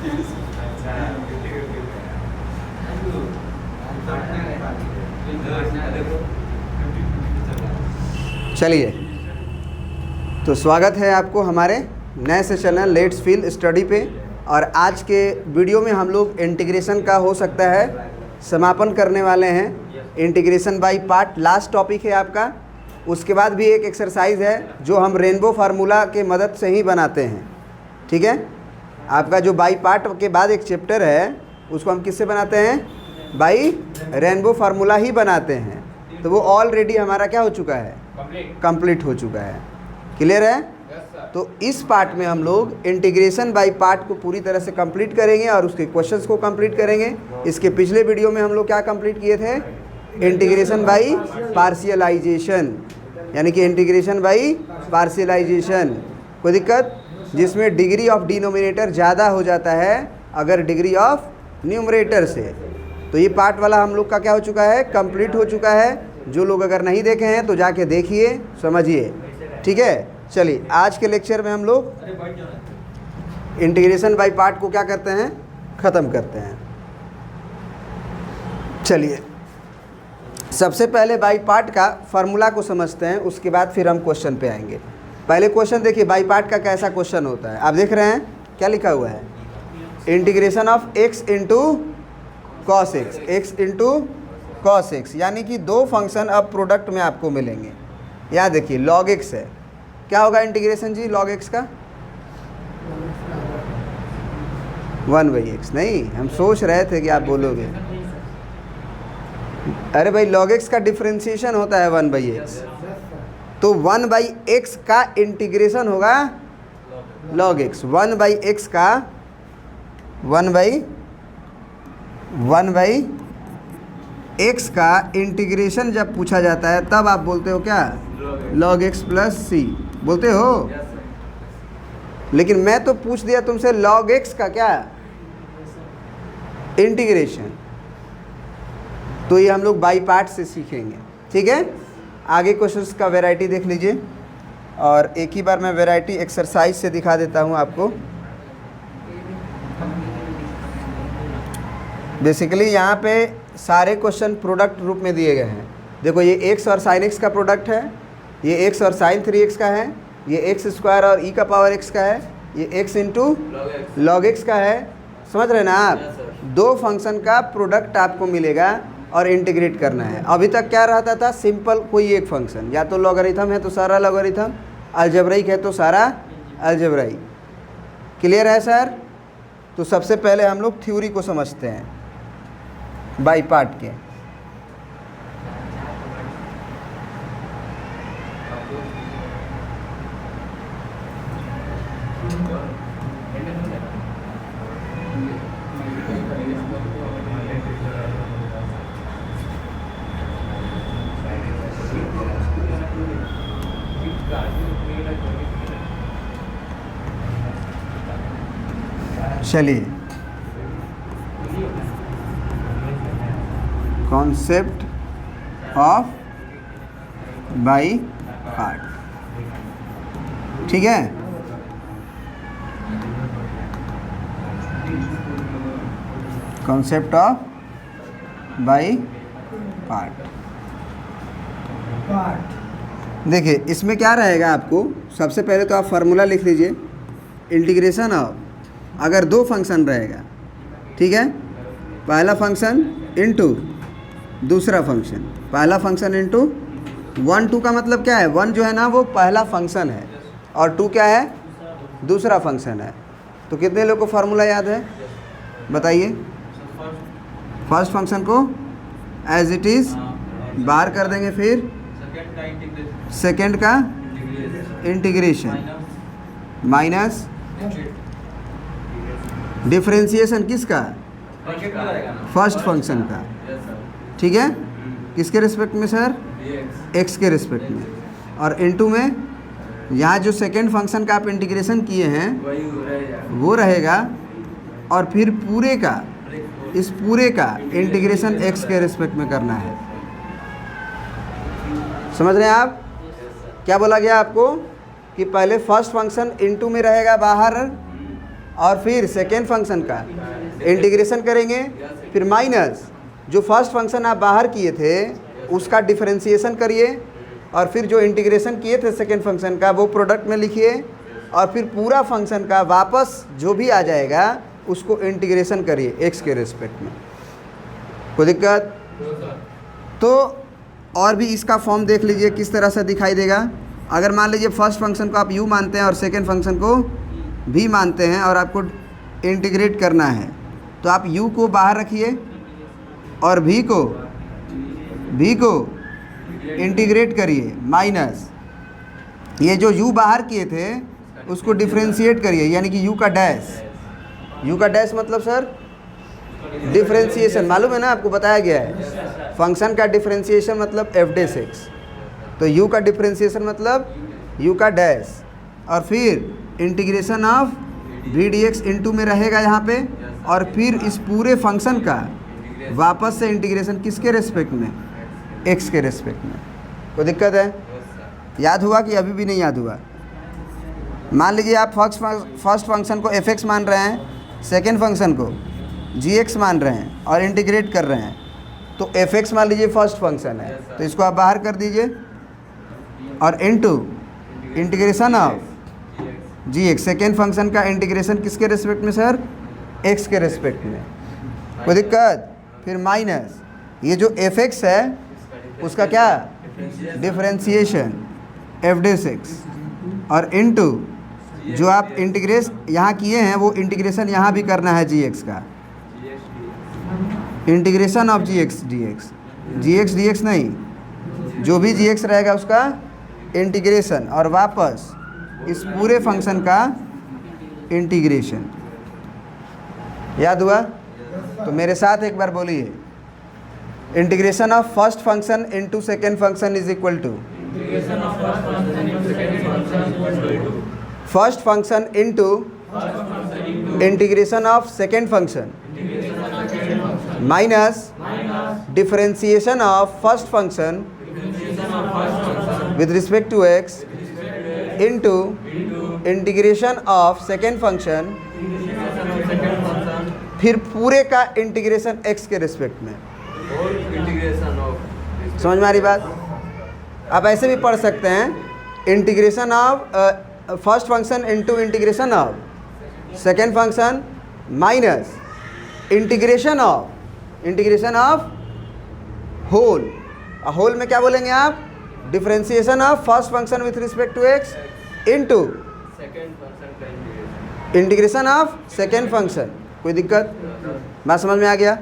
चलिए, तो स्वागत है आपको हमारे नए सेशन है लेट्स फील स्टडी पे। और आज के वीडियो में हम लोग इंटीग्रेशन का हो सकता है समापन करने वाले हैं। Integration by part last topic है आपका। उसके बाद भी एक एक्सरसाइज है जो हम रेनबो फार्मूला के मदद से ही बनाते हैं। ठीक है, आपका जो बाई पार्ट के बाद एक चैप्टर है उसको हम किससे बनाते हैं? बाई रेनबो फार्मूला ही बनाते हैं। तो वो ऑलरेडी हमारा क्या हो चुका है? कंप्लीट हो चुका है। क्लियर है? तो इस पार्ट में हम लोग इंटीग्रेशन बाय पार्ट को पूरी तरह से कंप्लीट करेंगे और उसके क्वेश्चंस को कंप्लीट करेंगे। इसके पिछले वीडियो में हम लोग क्या कंप्लीट किए थे? इंटीग्रेशन बाय पार्शियलाइजेशन, यानी कि इंटीग्रेशन बाय पार्शियलाइजेशन। कोई दिक्कत? जिसमें डिग्री ऑफ डिनोमिनेटर ज़्यादा हो जाता है अगर डिग्री ऑफ न्यूमरेटर से। तो ये पार्ट वाला हम लोग का क्या हो चुका है? कंप्लीट हो चुका है। जो लोग अगर नहीं देखे हैं तो जाके देखिए, समझिए। ठीक है, चलिए आज के लेक्चर में हम लोग इंटीग्रेशन बाय पार्ट को क्या करते हैं? ख़त्म करते हैं। चलिए, सबसे पहले बाय पार्ट का फार्मूला को समझते हैं, उसके बाद फिर हम क्वेश्चन पे आएंगे। पहले क्वेश्चन देखिए, बाय पार्ट का कैसा क्वेश्चन होता है। आप देख रहे हैं क्या लिखा हुआ है? Integration of x into cos x, x into cos x, यानी कि दो फंक्शन अब प्रोडक्ट में आपको मिलेंगे। यहाँ देखिए लॉग एक्स है, क्या होगा इंटीग्रेशन जी लॉग एक्स का? 1/x। नहीं, हम सोच रहे थे कि आप बोलोगे। अरे भाई, लॉग एक्स का डिफरेंशिएशन होता है 1/x, तो 1/x का इंटीग्रेशन होगा लॉग एक्स। 1/x का 1/x का इंटीग्रेशन जब पूछा जाता है तब आप बोलते हो क्या? log x प्लस सी बोलते हो। लेकिन मैं तो पूछ दिया तुमसे log x का क्या इंटीग्रेशन। तो ये हम लोग बाई पार्ट से सीखेंगे। ठीक है, आगे क्वेश्चंस का वैरायटी देख लीजिए और एक ही बार मैं वैरायटी एक्सरसाइज से दिखा देता हूँ आपको। बेसिकली यहाँ पे सारे क्वेश्चन प्रोडक्ट रूप में दिए गए हैं। देखो, ये x और साइन x का प्रोडक्ट है, ये x और साइन 3x का है, ये x स्क्वायर और e का पावर x का है, ये x इंटू लॉग x का है। समझ रहे ना आप? दो फंक्शन का प्रोडक्ट आपको मिलेगा और इंटीग्रेट करना है। अभी तक क्या रहता था? सिंपल कोई एक फंक्शन, या तो लॉगरिथम है तो सारा लॉगरिथम, अलजेब्राइक है तो सारा अलजेब्राइक। क्लियर है सर? तो सबसे पहले हम लोग थ्योरी को समझते हैं बाई पार्ट के। चलिए, कॉन्सेप्ट ऑफ बाई पार्ट। ठीक है, कॉन्सेप्ट ऑफ बाई पार्ट। देखिए, इसमें क्या रहेगा आपको? सबसे पहले तो आप फार्मूला लिख लीजिए। इंटीग्रेशन ऑफ, अगर दो फंक्शन रहेगा, ठीक है, पहला फंक्शन इनटू दूसरा फंक्शन, पहला फंक्शन इनटू 1 2 का मतलब क्या है? 1 जो है ना वो पहला फंक्शन है और 2 क्या है? दूसरा फंक्शन है। तो कितने लोग को फार्मूला याद है बताइए? फर्स्ट फंक्शन को एज इट इज़ बाहर कर देंगे, फिर सेकेंड का इंटीग्रेशन माइनस डिफरेंशिएशन किसका? फर्स्ट फंक्शन का। ठीक है, किसके रिस्पेक्ट में सर? एक्स के रिस्पेक्ट में। और इनटू में यहाँ जो सेकेंड फंक्शन का आप इंटीग्रेशन किए हैं वो रहेगा, और फिर पूरे का, इस पूरे का इंटीग्रेशन एक्स के रिस्पेक्ट में करना है। समझ रहे हैं आप? क्या बोला गया आपको कि पहले फर्स्ट फंक्शन इनटू में रहेगा बाहर, और फिर सेकेंड फंक्शन का इंटीग्रेशन करेंगे, फिर माइनस जो फर्स्ट फंक्शन आप बाहर किए थे उसका डिफरेंशिएशन करिए, और फिर जो इंटीग्रेशन किए थे सेकेंड फंक्शन का वो प्रोडक्ट में लिखिए, और फिर पूरा फंक्शन का वापस जो भी आ जाएगा उसको इंटीग्रेशन करिए एक्स के रिस्पेक्ट में। कोई दिक्कत? तो और भी इसका फॉर्म देख लीजिए किस तरह से दिखाई देगा। अगर मान लीजिए फर्स्ट फंक्शन को आप u मानते हैं और सेकेंड फंक्शन को v मानते हैं और आपको इंटीग्रेट करना है, तो आप u को बाहर रखिए और v को इंटीग्रेट करिए, माइनस ये जो u बाहर किए थे उसको डिफरेंशिएट करिए, यानी कि u का डैश मतलब सर डिफरेंशिएशन, मालूम है ना आपको, बताया गया है फंक्शन का डिफरेंशिएशन मतलब f डैश x, तो u का डिफरेंशिएशन मतलब u का डैश, और फिर integration of v dx into में रहेगा यहाँ पे, और फिर इस पूरे फंक्शन का वापस से इंटीग्रेशन किसके रेस्पेक्ट में? x के रेस्पेक्ट में। कोई दिक्कत है? याद हुआ कि अभी भी नहीं याद हुआ? मान लीजिए आप फर्स्ट फंक्शन को f(x) मान रहे हैं, सेकेंड फंक्शन को g(x) मान रहे हैं और इंटीग्रेट कर रहे हैं, तो f(x) मान लीजिए फर्स्ट फंक्शन है, तो इसको आप बाहर कर दीजिए और into integration of g(x), second function का इंटीग्रेशन किसके रेस्पेक्ट में सर? x के रेस्पेक्ट में। कोई दिक्कत? फिर माइनस ये जो f(x) है उसका क्या? डिफरेंशिएशन f डैश x, और इनटू जो आप इंटीग्रेट यहाँ किए हैं वो इंटीग्रेशन यहाँ भी करना है gx का, इंटीग्रेशन ऑफ gx dx नहीं, जो भी gx रहेगा उसका इंटीग्रेशन, और वापस इस पूरे फंक्शन का इंटीग्रेशन। याद हुआ? तो मेरे साथ एक बार बोलिए, integration of first function into second function is equal to first function into integration of second function minus differentiation of first function with respect to x into integration of second function, फिर पूरे का integration x के respect में। समझ में आ रही बात? आप ऐसे भी पढ़ सकते हैं, integration of first function into integration of second function minus integration of whole. Whole में क्या बोलेंगे आप? Differentiation of first function with respect to x into integration of second function. कोई दिक्कत? बात समझ में आ गया?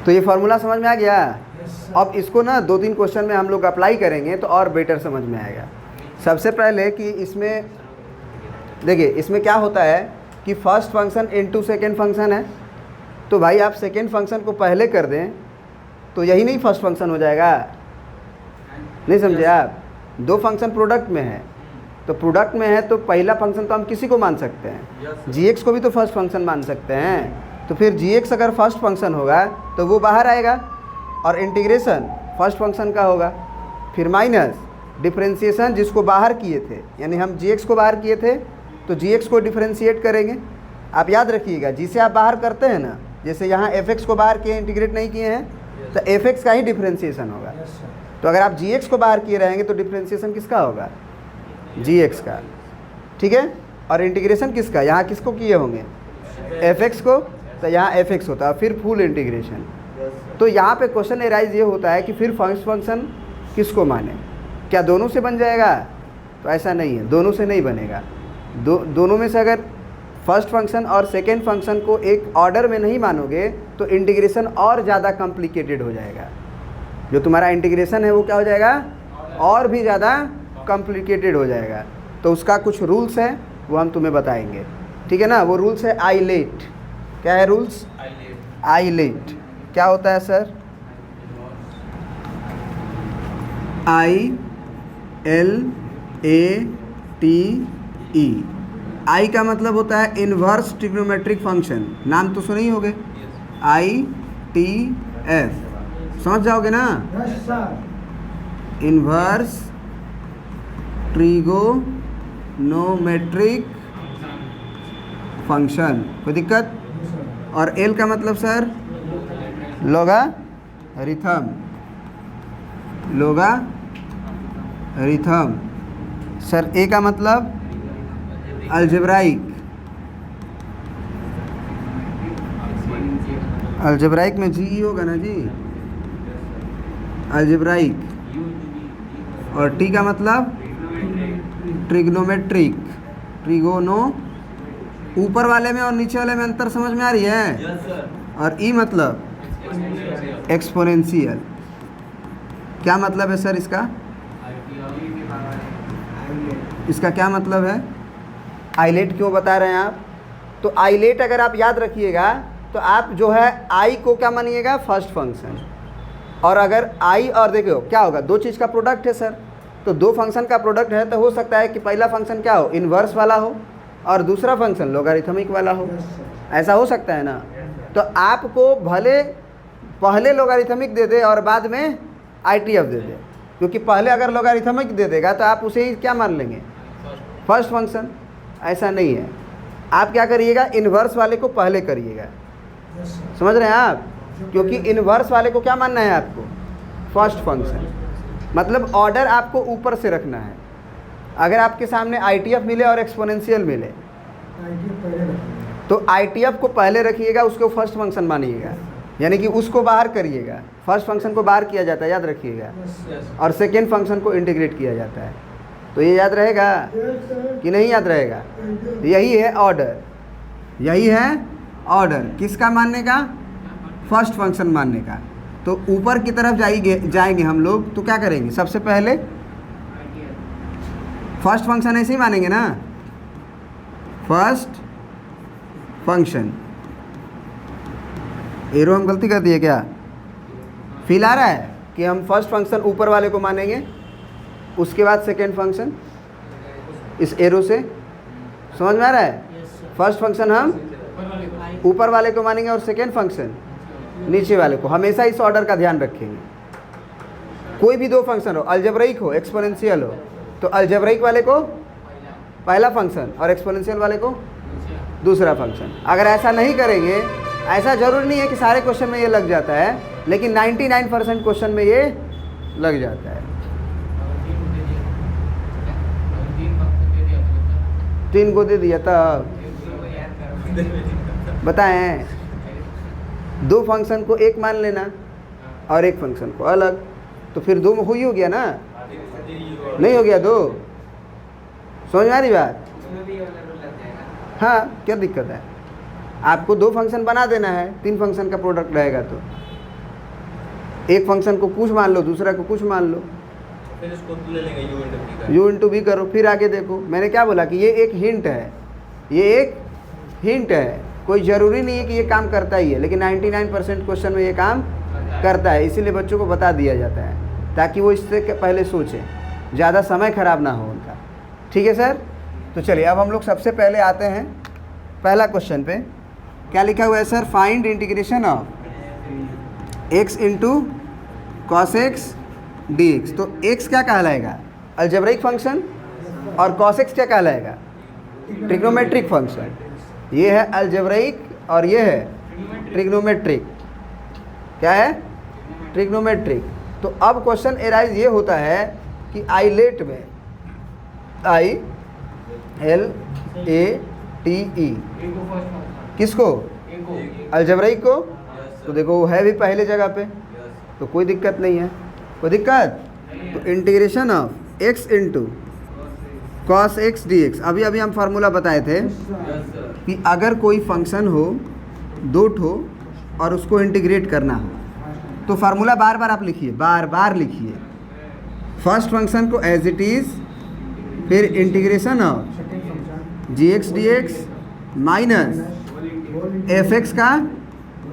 तो ये फार्मूला समझ में आ गया? अब इसको ना 2-3 क्वेश्चन में हम लोग अप्लाई करेंगे तो और बेटर समझ में आएगा। सबसे पहले कि इसमें देखिए, इसमें क्या होता है कि first function into second function है, तो भाई आप सेकेंड फंक्शन को पहले कर दें तो यही नहीं फर्स्ट फंक्शन हो जाएगा? नहीं समझे आप? दो फंक्शन प्रोडक्ट में है, तो प्रोडक्ट में है तो पहला फंक्शन तो हम किसी को मान सकते हैं, gx को भी तो फर्स्ट फंक्शन मान सकते हैं, तो फिर gx अगर फर्स्ट फंक्शन होगा तो वो बाहर आएगा और इंटीग्रेशन फर्स्ट फंक्शन का होगा, फिर माइनस डिफरेंशिएशन जिसको बाहर किए थे, यानी हम gx को बाहर किए थे तो gx को डिफरेंशिएट करेंगे। आप याद रखिएगा, जिसे आप बाहर करते हैं ना, जैसे यहाँ fx को बाहर किए, इंटीग्रेट नहीं किए हैं, तो fx का ही डिफरेंशिएशन होगा। तो अगर आप gx को बाहर किए रहेंगे तो डिफरेंशिएशन किसका होगा? gx का, ठीक है। और इंटीग्रेशन किसका? यहाँ किसको किए होंगे? fx को, तो यहाँ fx होता है, फिर फुल इंटीग्रेशन। तो यहाँ पे क्वेश्चन एराइज ये होता है कि फिर फर्स्ट फंक्शन किसको माने? क्या दोनों से बन जाएगा? तो ऐसा नहीं है, दोनों से नहीं बनेगा। दोनों में से अगर फर्स्ट फंक्शन और सेकेंड फंक्शन को एक ऑर्डर में नहीं मानोगे तो इंटीग्रेशन और ज़्यादा कॉम्प्लिकेटेड हो जाएगा। जो तुम्हारा इंटीग्रेशन है वो क्या हो जाएगा? और भी ज़्यादा कॉम्प्लिकेटेड हो जाएगा। तो उसका कुछ रूल्स है, वो हम तुम्हें बताएंगे, ठीक है ना। वो रूल्स है आईलेट। क्या है रूल्स? आईलेट क्या होता है सर? ILATE। आई का मतलब होता है इन्वर्स ट्रिग्नोमेट्रिक फंक्शन, नाम तो सुने ही होंगे, ITF, समझ जाओगे ना? Inverse trigonometric trigonometric function. कोई दिक्कत? और एल का मतलब सर लोगारिथम। लोगारिथम। सर ए का मतलब अलजेब्राइक। अलजेब्राइक में जी ई होगा ना जी, अलजेब्राइक। और टी का मतलब ट्रिग्नोमेट्रिक। ट्रिगोनो, ऊपर वाले में और नीचे वाले में अंतर समझ में आ रही है? Yes sir. और ई मतलब एक्सपोनेंशियल। क्या मतलब है सर इसका? इसका क्या मतलब है? आइलेट क्यों बता रहे हैं आप? तो आइलेट अगर आप याद रखिएगा तो आप जो है आई को क्या मानिएगा? First function. और अगर आई और देखो क्या होगा, दो चीज़ का प्रोडक्ट है सर, तो दो फंक्शन का प्रोडक्ट है तो हो सकता है कि पहला फंक्शन क्या हो, इन्वर्स वाला हो, और दूसरा फंक्शन लोगारिथमिक वाला हो। ऐसा हो सकता है ना? तो आपको भले पहले लोगारिथमिक दे दे और बाद में आईटीएफ दे दे, क्योंकि पहले अगर लोगारिथमिक दे देगा तो आप उसे ही क्या मान लेंगे? First function. ऐसा नहीं है, आप क्या करिएगा, इन्वर्स वाले को पहले करिएगा। समझ रहे हैं आप? क्योंकि इन्वर्स वाले को क्या मानना है आपको? First function. मतलब ऑर्डर आपको ऊपर से रखना है। अगर आपके सामने आईटीएफ मिले और एक्सपोनेंशियल मिले तो आईटीएफ को पहले रखिएगा, उसको फर्स्ट फंक्शन मानिएगा, यानी कि उसको बाहर करिएगा। फर्स्ट फंक्शन को बाहर किया जाता है, याद रखिएगा, और सेकेंड फंक्शन को इंटीग्रेट किया जाता है। तो ये याद रहेगा कि नहीं याद रहेगा? यही है ऑर्डर, यही है ऑर्डर किसका मानने का? फर्स्ट फंक्शन मानने का। तो ऊपर की तरफ जाएंगे हम लोग तो क्या करेंगे? सबसे पहले फर्स्ट फंक्शन ऐसे ही मानेंगे ना, फर्स्ट फंक्शन। एरो हम गलती कर दिए क्या? फील आ रहा है कि हम फर्स्ट फंक्शन ऊपर वाले को मानेंगे, उसके बाद सेकेंड फंक्शन। इस एरो से समझ में आ रहा है? फर्स्ट फंक्शन हम ऊपर वाले को मानेंगे और सेकेंड फंक्शन नीचे वाले को। हमेशा इस ऑर्डर का ध्यान रखेंगे। कोई भी दो फंक्शन हो, अलजेब्राइक हो, एक्सपोनेंशियल हो, तो अलजेब्राइक वाले को पहला फंक्शन और एक्सपोनेंशियल वाले को दूसरा फंक्शन। अगर ऐसा नहीं करेंगे, ऐसा ज़रूरी नहीं है कि सारे क्वेश्चन में ये लग जाता है, लेकिन 99% क्वेश्चन में ये लग जाता है। 3 को दे दिया तब बताएं, दो फंक्शन को एक मान लेना और एक फंक्शन को अलग, तो फिर दो में हुई हो गया ना? नहीं हो गया दो? समझ में आ रही बात? हाँ, क्या दिक्कत है? आपको दो फंक्शन बना देना है, 3 फंक्शन का प्रोडक्ट रहेगा तो एक फंक्शन को कुछ मान लो, दूसरा को कुछ मान लो, फिर इसको ले लेंगे यू इंटू बी का। यू इंटू बी करो, फिर आगे देखो। मैंने क्या बोला कि ये एक हिंट है, ये एक हिंट है, कोई ज़रूरी नहीं है कि ये काम करता ही है, लेकिन 99% क्वेश्चन में ये काम करता है। इसीलिए बच्चों को बता दिया जाता है ताकि वो इससे पहले सोचें, ज़्यादा समय ख़राब ना हो उनका। ठीक है सर? तो चलिए अब हम लोग सबसे पहले आते हैं पहला क्वेश्चन पे। क्या लिखा हुआ है sir? Find integration of x into cos x d x. तो x क्या कहलाएगा? अलजेब्रिक फंक्शन, और cos x क्या कहलाएगा? Trigonometric function. ये है अलजेब्रिक और ये है ट्रिग्नोमेट्रिक। क्या है? ट्रिग्नोमेट्रिक। तो अब क्वेश्चन एराइज ये होता है कि आइलेट में, ILATE, किसको? अलजेब्रिक को। तो देखो वो है भी पहले जगह पे, तो कोई दिक्कत नहीं है। कोई दिक्कत? तो integration of x into cos x d x. अभी अभी हम फार्मूला बताए थे कि अगर कोई फंक्शन हो, दो ठो, और उसको इंटीग्रेट करना हो, तो फार्मूला बार बार आप लिखिए, बार बार लिखिए। फर्स्ट फंक्शन को एज इट इज़, फिर integration of g x d x minus f x का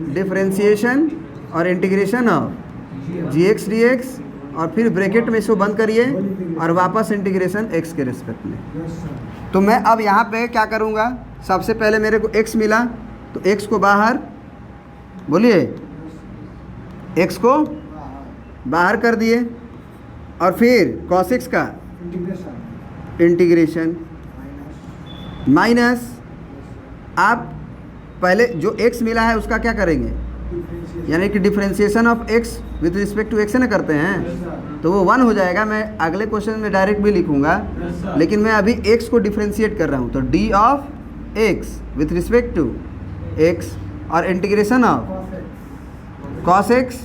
डिफ्रेंशिएशन और integration of g x d x, और फिर ब्रैकेट में इसको बंद करिए और वापस इंटीग्रेशन x के रिस्पेक्ट में। तो मैं अब यहाँ पे क्या करूँगा? सबसे पहले मेरे को x मिला तो x को बाहर, बोलिए, x को बाहर कर दिए, और फिर cos x का इंटीग्रेशन माइनस आप पहले जो x मिला है उसका क्या करेंगे, यानी कि differentiation of x with respect to x है ना करते हैं, तो वो 1 हो जाएगा। मैं अगले क्वेश्चन में डायरेक्ट भी लिखूंगा, लेकिन मैं अभी x को डिफ्रेंशिएट कर रहा हूँ, तो d of x with respect to x और integration of cos x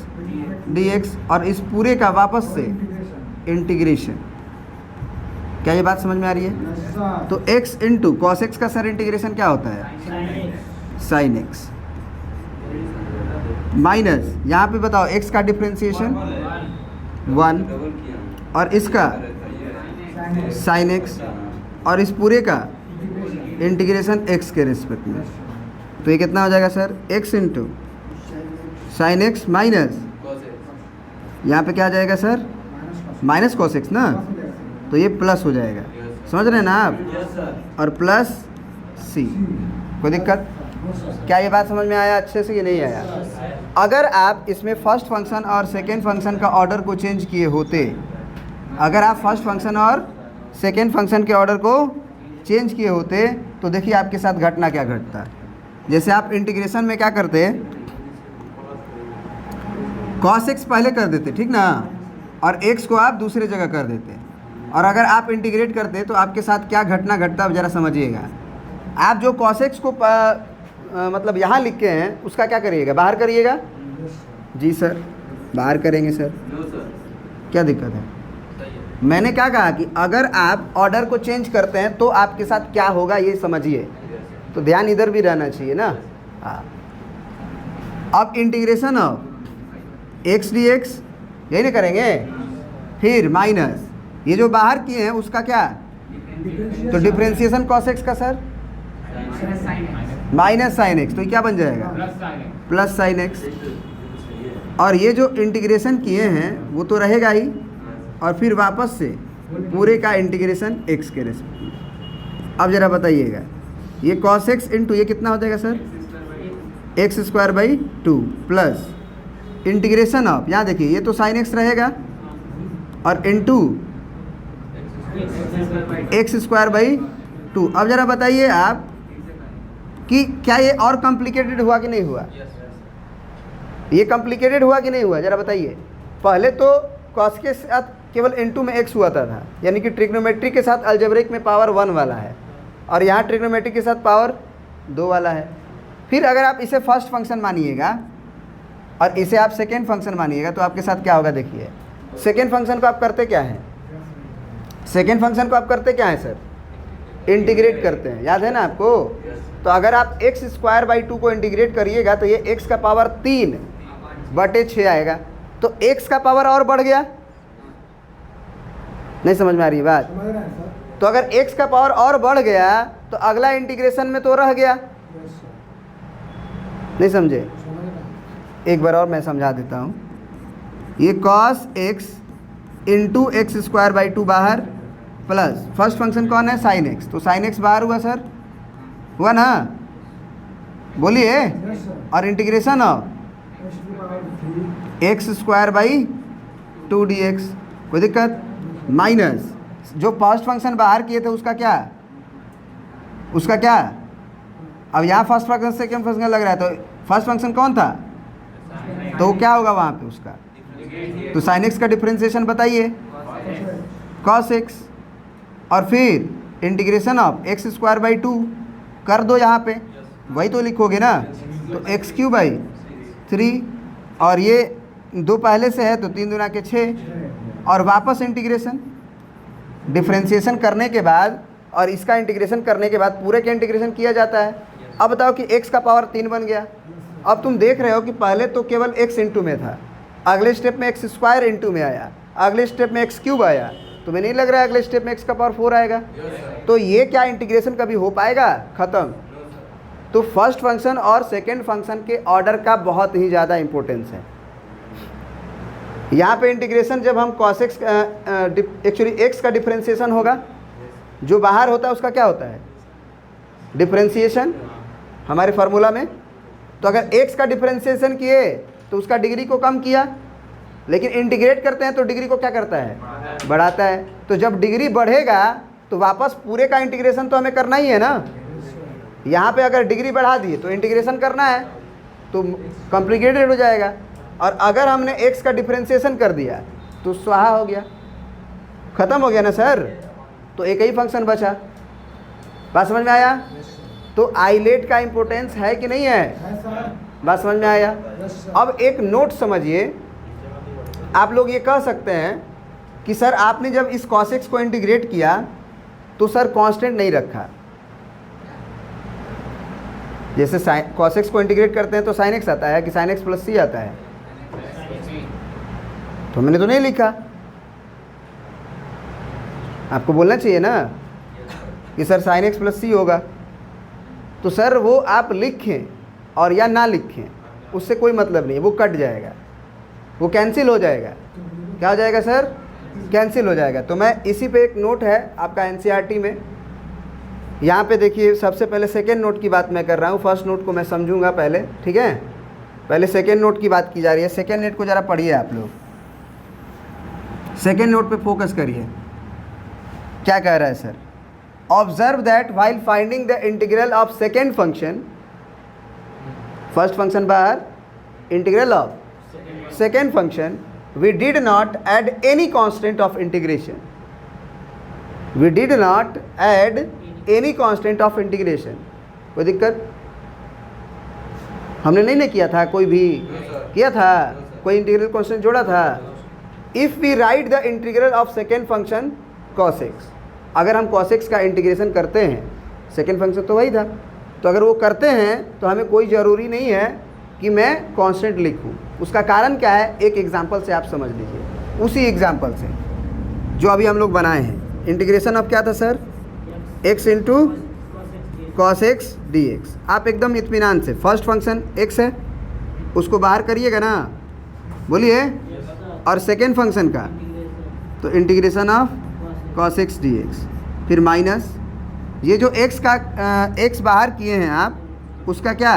dx और इस पूरे का वापस से इंटीग्रेशन। क्या ये बात समझ में आ रही है? तो x इंटू कॉस एक्स का सर इंटीग्रेशन क्या होता है, साइन एक्स, माइनस यहाँ पे बताओ x का डिफ्रेंशिएशन 1 और इसका साइन एक्स और इस पूरे का इंटीग्रेशन x के रिस्पेक्ट में। तो ये कितना हो जाएगा sir, x into sine x minus यहाँ पे क्या आ जाएगा सर, माइनस कॉस एक्स ना, तो ये प्लस हो जाएगा। समझ रहे हैं ना आप? और प्लस सी। कोई दिक्कत? क्या ये बात समझ में आया अच्छे से कि नहीं आया? अगर आप इसमें फर्स्ट फंक्शन और सेकेंड फंक्शन का ऑर्डर को चेंज किए होते, अगर आप फर्स्ट फंक्शन और सेकेंड फंक्शन के ऑर्डर को चेंज किए होते तो देखिए आपके साथ घटना क्या घटता। जैसे आप इंटीग्रेशन में क्या करते, कॉस एक्स पहले कर देते, ठीक ना, और एक्स को आप दूसरे जगह कर देते, और अगर आप इंटीग्रेट करते तो आपके साथ क्या घटना घटता ज़रा समझिएगा। आप जो कॉस एक्स को मतलब यहाँ लिख के हैं उसका क्या करिएगा, बाहर करिएगा। जी सर, बाहर करेंगे सर, क्या दिक्कत है? मैंने क्या कहा कि अगर आप ऑर्डर को चेंज करते हैं तो आपके साथ क्या होगा ये समझिए, तो ध्यान इधर भी रहना चाहिए ना। हाँ, अब integration of x d x यही ना करेंगे, फिर माइनस ये जो बाहर किए हैं उसका क्या, तो डिफ्रेंशिएशन कॉस एक्स का सर माइनस साइन एक्स, तो ये क्या बन जाएगा, प्लस साइन एक्स। और ये जो इंटीग्रेशन किए हैं वो तो रहेगा ही, और फिर वापस से पूरे का इंटीग्रेशन एक्स के रेस्पेक्ट। अब ज़रा बताइएगा, ये कॉस एक्स इंटू ये कितना हो जाएगा sir, x square by 2 plus integration of, यहाँ देखिए ये तो साइन एक्स रहेगा और इंटू एक्स स्क्वायर बाई 2। अब ज़रा बताइए आप कि क्या ये और कॉम्प्लिकेटेड हुआ कि नहीं हुआ, ये कॉम्प्लिकेटेड हुआ कि नहीं हुआ, ज़रा बताइए। पहले तो कॉस के साथ केवल इनटू में एक्स हुआ था, यानी कि ट्रिग्नोमेट्री के साथ अलजेब्रिक में पावर 1 वाला है, और यहाँ ट्रिग्नोमेट्री के साथ पावर 2 वाला है। फिर अगर आप इसे फर्स्ट फंक्शन मानिएगा और इसे आप सेकेंड फंक्शन मानिएगा तो आपके साथ क्या होगा देखिए। सेकेंड फंक्शन को आप करते क्या हैं, सेकेंड फंक्शन को आप करते क्या है सर, इंटीग्रेट करते हैं, याद है ना आपको। तो अगर आप एक्स स्क्वायर बाई 2 को इंटीग्रेट करिएगा तो ये एक्स का पावर 3/6 आएगा, तो एक्स का पावर और बढ़ गया। नहीं समझ में आ रही बात? तो अगर x का पावर और बढ़ गया तो अगला इंटीग्रेशन में तो रह गया। नहीं समझे? एक बार और मैं समझा देता हूँ। ये cos x into x square by 2 बाहर, प्लस फर्स्ट फंक्शन कौन है, साइन एक्स, तो साइन एक्स बाहर हुआ सर, हुआ ना, बोलिए। और integration of x square by 2 dx, कोई दिक्कत, माइनस जो फर्स्ट फंक्शन बाहर किए थे उसका क्या, उसका क्या। अब यहाँ फर्स्ट फंक्शन सेकेंड फंक्शन लग रहा है, तो फर्स्ट फंक्शन कौन था, तो क्या होगा वहाँ पे उसका, तो साइन एक्स का डिफ्रेंशिएशन बताइए, कॉस एक्स, और फिर integration of x square by 2 कर दो यहाँ पे, वही तो लिखोगे ना, तो एक्स क्यूब बाई 3, और ये 2 पहले से है तो 3 दूना के 6, और वापस इंटीग्रेशन, डिफ्रेंशिएशन करने के बाद और इसका इंटीग्रेशन करने के बाद पूरे का इंटीग्रेशन किया जाता है। अब बताओ कि x का पावर 3 बन गया। अब तुम देख रहे हो कि पहले तो केवल x इंटू में था, अगले स्टेप में एक्स स्क्वायर इंटू में आया, अगले स्टेप में एक्स क्यूब आया, तुम्हें नहीं लग रहा है अगले स्टेप में x का पावर 4 आएगा? तो ये क्या इंटीग्रेशन कभी हो पाएगा, ख़त्म। तो फर्स्ट फंक्शन और सेकेंड फंक्शन के ऑर्डर का बहुत ही ज़्यादा इंपॉर्टेंस है। यहाँ पे इंटीग्रेशन जब हम cos x एक्चुअली x का डिफ्रेंशिएशन होगा, जो बाहर होता है उसका क्या होता है, डिफ्रेंशिएशन हमारे फार्मूला में। तो अगर x का डिफ्रेंशिएशन किए तो उसका डिग्री को कम किया, लेकिन इंटीग्रेट करते हैं तो डिग्री को क्या करता है, बढ़ाता है। तो जब डिग्री बढ़ेगा तो वापस पूरे का इंटीग्रेशन तो हमें करना ही है ना। यहाँ पे अगर डिग्री बढ़ा दिए तो इंटीग्रेशन करना है, तो कॉम्प्लिकेटेड हो जाएगा। और अगर हमने x का डिफरेंशिएशन कर दिया तो स्वाहा हो गया, ख़त्म हो गया ना सर। तो एक ही फंक्शन बचा। बात समझ में आया? तो आइलेट का इम्पोर्टेंस है कि नहीं है? बात समझ में आया? अब एक नोट समझिए, आप लोग ये कह सकते हैं कि सर आपने जब इस cos x को इंटीग्रेट किया तो सर कांस्टेंट नहीं रखा। जैसे cos x को इंटीग्रेट करते हैं तो sin x आता है कि sin x प्लस c आता है, तो मैंने तो नहीं लिखा। आपको बोलना चाहिए ना कि sir sin x plus c होगा। तो सर वो आप लिखें और या ना लिखें, उससे कोई मतलब नहीं है, वो कट जाएगा, वो कैंसिल हो जाएगा। क्या हो जाएगा सर? कैंसिल हो जाएगा। तो मैं इसी पे एक नोट है आपका एनसीईआरटी में, यहाँ पे देखिए, सबसे पहले सेकेंड नोट की बात मैं कर रहा हूँ, फर्स्ट नोट को मैं समझूंगा पहले, ठीक है? पहले सेकेंड नोट की बात की जा रही है। सेकेंड नोट को ज़रा पढ़िए आप लोग, सेकेंड नोट पे फोकस करिए। क्या कह रहा है sir? Observe that while finding the integral of second function, first function बाहर, integral of second function, we did not add any constant of integration. We did not add any constant of integration. कोई दिक्कत? हमने नहीं किया था, कोई भी किया था? कोई इंटीग्रल कांस्टेंट जोड़ा था? If we write the integral of second function cos x, अगर हम cos x का इंटीग्रेशन करते हैं, सेकेंड फंक्शन तो वही था, तो अगर वो करते हैं तो हमें कोई ज़रूरी नहीं है कि मैं कांस्टेंट लिखूं। उसका कारण क्या है, एक एग्जांपल से आप समझ लीजिए। उसी एग्जांपल से जो अभी हम लोग बनाए हैं, इंटीग्रेशन अब क्या था sir? x into cos x d x. आप एकदम इत्मीनान से, फर्स्ट फंक्शन x है, उसको बाहर करिएगा ना, बोलिए। और सेकेंड फंक्शन का तो integration of cos x d x, फिर माइनस ये जो x का x बाहर किए हैं आप, उसका क्या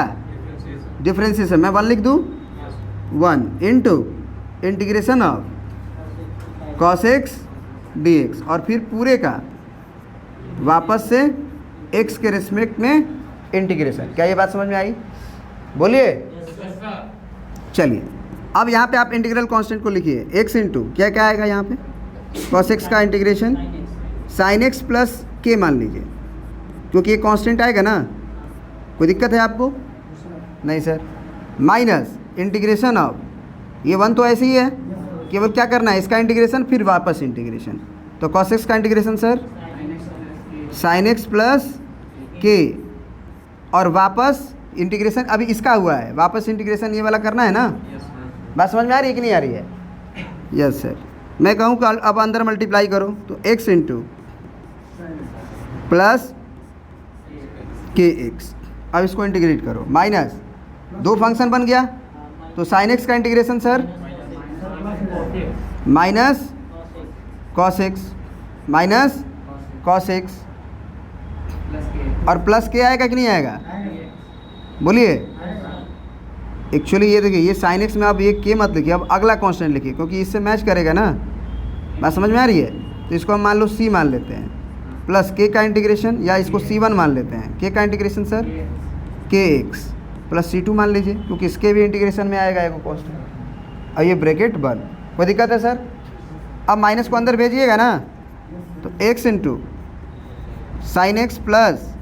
डिफरेंशिएशन, मैं 1 लिख दूँ, 1 into integration of cos x d x, और फिर पूरे का वापस से x के रिस्पेक्ट में इंटीग्रेशन। क्या ये बात समझ में आई? बोलिए। चलिए अब यहाँ पे आप इंटीग्रल कांस्टेंट को लिखिए, x इंटू क्या क्या आएगा यहाँ पे, कॉस एक्स का इंटीग्रेशन साइन एक्स प्लस के मान लीजिए, क्योंकि ये कांस्टेंट आएगा ना। कोई दिक्कत है आपको? नहीं सर। माइनस इंटीग्रेशन ऑफ, ये 1 तो ऐसे ही है, केवल क्या करना है, इसका इंटीग्रेशन फिर वापस इंटीग्रेशन। तो कॉस एक्स का integration sir sign X plus के, और वापस इंटीग्रेशन अभी इसका हुआ है, वापस इंटीग्रेशन ये वाला करना है ना। बात समझ में आ रही है कि नहीं आ रही है? Yes sir. मैं कहूँ कि अब अंदर मल्टीप्लाई करो तो x into plus K x, अब इसको इंटीग्रेट करो, माइनस 2 फंक्शन बन गया, तो साइन एक्स का integration sir minus cos x minus cos x, और प्लस के आएगा कि नहीं आएगा? बोलिए। एक्चुअली ये देखिए, ये साइन एक्स में अब ये के मत लिखिए, अब अगला कांस्टेंट लिखिए, क्योंकि इससे मैच करेगा ना। बात समझ में आ रही है? तो इसको हम मान लो सी मान लेते हैं, प्लस के का इंटीग्रेशन, या इसको C1 मान लेते हैं, के का इंटीग्रेशन सर के एक्स प्लस C2 मान लीजिए, क्योंकि इसके भी इंटीग्रेशन में आएगा एक कांस्टेंट, और ये ब्रैकेट बंद। कोई दिक्कत है सर? अब माइनस को अंदर भेजिएगा ना, तो x into sine X plus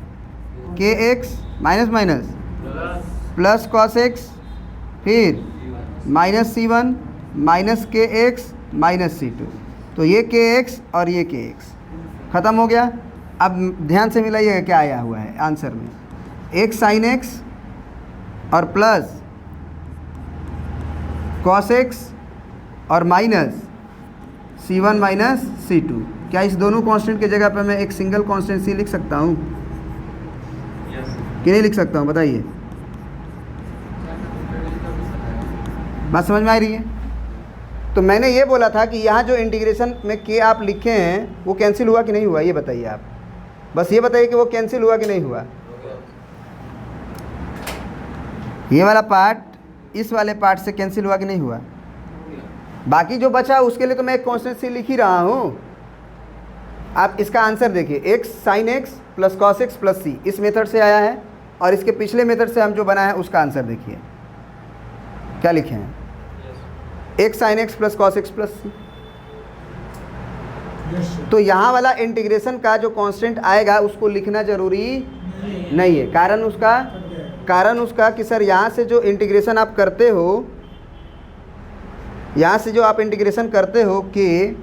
K X minus minus plus cos X, फिर minus C1 minus K X minus C2, तो ये के एक्स और ये के एक्स ख़त्म हो गया। अब ध्यान से मिलाइएगा क्या आया हुआ है आंसर में, एक साइन एक्स और प्लस कॉस एक्स और माइनस C1 माइनस C2। क्या इस दोनों कांस्टेंट के जगह पर मैं एक सिंगल कांस्टेंट C लिख सकता हूँ कि नहीं लिख सकता हूँ? बताइए। बात समझ में आ रही है? तो मैंने ये बोला था कि यहाँ जो इंटीग्रेशन में के आप लिखे हैं वो कैंसिल हुआ कि नहीं हुआ, ये बताइए आप। बस ये बताइए कि वो कैंसिल हुआ कि नहीं हुआ। ये वाला पार्ट इस वाले पार्ट से कैंसिल हुआ कि नहीं हुआ। बाकी जो बचा उसके लिए तो मैं एक कांस्टेंट सी लिख ही रहा हूँ। आप इसका आंसर देखिए, X sine X plus cos X plus C इस मेथड से आया है, और इसके पिछले मेथड से हम जो बनाया है उसका आंसर देखिए क्या लिखे हैं, X sine X plus cos X plus C. तो यहाँ वाला इंटीग्रेशन का जो कांस्टेंट आएगा उसको लिखना जरूरी नहीं है। कारण उसका कि सर यहाँ से जो इंटीग्रेशन आप करते हो, यहाँ से जो आप इंटीग्रेशन करते हो कि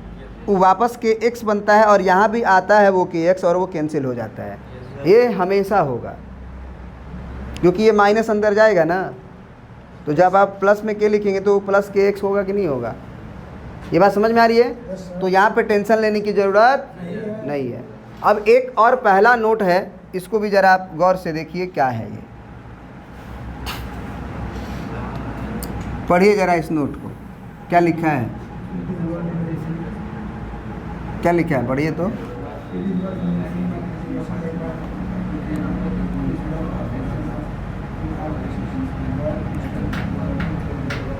वो वापस के एक्स बनता है और यहाँ भी आता है वो के एक्स और वो कैंसिल हो जाता है। ये हमेशा होगा क्योंकि ये माइनस अंदर जाएगा ना, तो जब आप प्लस में के लिखेंगे तो प्लस के एक्स होगा कि नहीं होगा। ये बात समझ में आ रही है? तो यहाँ पे टेंशन लेने की ज़रूरत नहीं है। अब एक और पहला नोट है, इसको भी ज़रा आप गौर से देखिए क्या है ये, पढ़िए ज़रा इस नोट को, क्या लिखा है, क्या लिखा है, पढ़िए तो।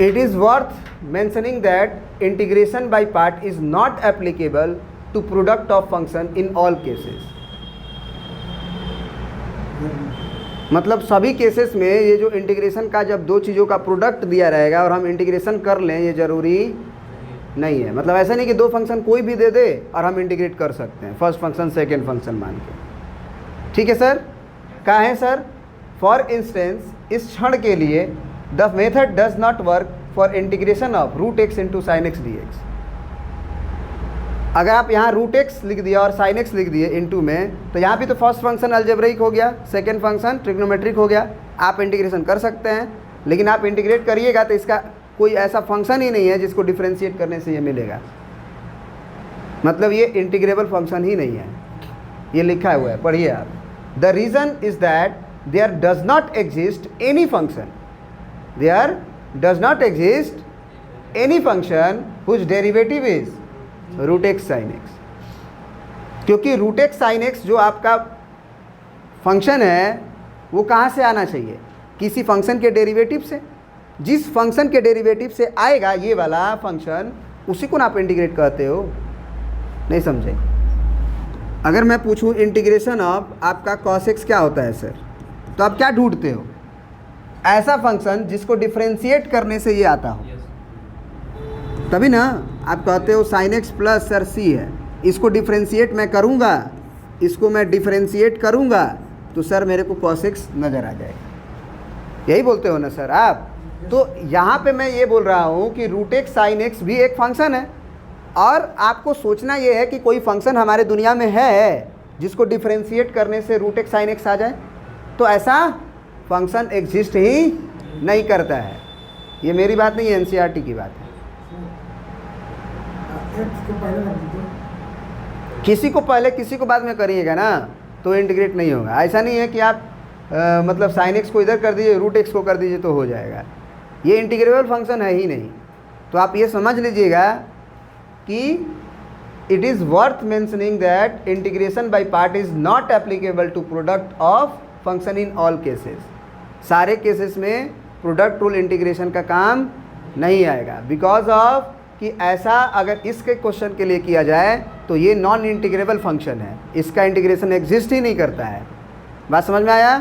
It is worth mentioning that integration by part is not applicable to product of function in all cases. मतलब सभी केसेस में ये जो इंटीग्रेशन का जब दो चीज़ों का प्रोडक्ट दिया रहेगा और हम इंटीग्रेशन कर लें, ये ज़रूरी नहीं है। मतलब ऐसा नहीं कि दो फंक्शन कोई भी दे दे और हम इंटीग्रेट कर सकते हैं, फर्स्ट फंक्शन सेकेंड फंक्शन मान के। ठीक है सर, क्या है सर, फॉर इंस्टेंस इस क्षण के लिए the method does not work for integration of root x into sine x d x. अगर आप यहाँ रूट एक्स लिख दिया और साइन एक्स लिख दिए इनटू में, तो यहाँ भी तो फर्स्ट फंक्शन अलजेब्रिक हो गया, सेकंड फंक्शन ट्रिग्नोमेट्रिक हो गया। आप इंटीग्रेशन कर सकते हैं, लेकिन आप इंटीग्रेट करिएगा तो इसका कोई ऐसा फंक्शन ही नहीं है जिसको डिफ्रेंशिएट करने से ये मिलेगा। मतलब ये इंटीग्रेबल फंक्शन ही नहीं है, ये लिखा हुआ है, पढ़िए आप। The reason is that there does not exist any function, there does not exist any function whose derivative is root x sine x. क्योंकि रूट एक्स साइन एक्स जो आपका फंक्शन है वो कहाँ से आना चाहिए, किसी फंक्शन के डेरिवेटिव से। जिस फंक्शन के डेरिवेटिव से आएगा ये वाला फंक्शन, उसी को ना आप इंटीग्रेट कहते हो। नहीं समझे? अगर मैं पूछूं इंटीग्रेशन ऑफ आपका cos x क्या होता है सर, तो आप क्या ढूंढते हो, ऐसा फंक्शन जिसको डिफ्रेंशिएट करने से ये आता हो, तभी ना आप कहते हो sin x plus sir c है, इसको डिफ्रेंशिएट मैं करूँगा, इसको मैं डिफ्रेंशिएट करूँगा तो सर मेरे को cos x नज़र आ जाएगा। यही बोलते हो ना सर आप। तो यहाँ पे मैं ये बोल रहा हूँ कि रूट एक्स साइन एक्स भी एक फंक्शन है, और आपको सोचना ये है कि कोई फंक्शन हमारे दुनिया में है जिसको डिफ्रेंशिएट करने से रूट एक्स साइन एक्स आ जाए, तो ऐसा फंक्शन एग्जिस्ट ही नहीं करता है। ये मेरी बात नहीं है, एनसीईआरटी की बात है। किसी को पहले किसी को बाद में करिएगा ना तो इंटीग्रेट नहीं होगा। ऐसा नहीं है कि आप मतलब साइन एक्स को इधर कर दीजिए, रूट एक्स को कर दीजिए तो हो जाएगा। ये इंटीग्रेबल फंक्शन है ही नहीं। तो आप ये समझ लीजिएगा कि it is worth mentioning that integration by part is not applicable to product of function in all cases. सारे केसेस में प्रोडक्ट रूल इंटीग्रेशन का काम नहीं आएगा, बिकॉज ऑफ कि ऐसा अगर इसके क्वेश्चन के लिए किया जाए तो ये नॉन इंटीग्रेबल फंक्शन है, इसका इंटीग्रेशन एग्जिस्ट ही नहीं करता है। बात समझ में आया?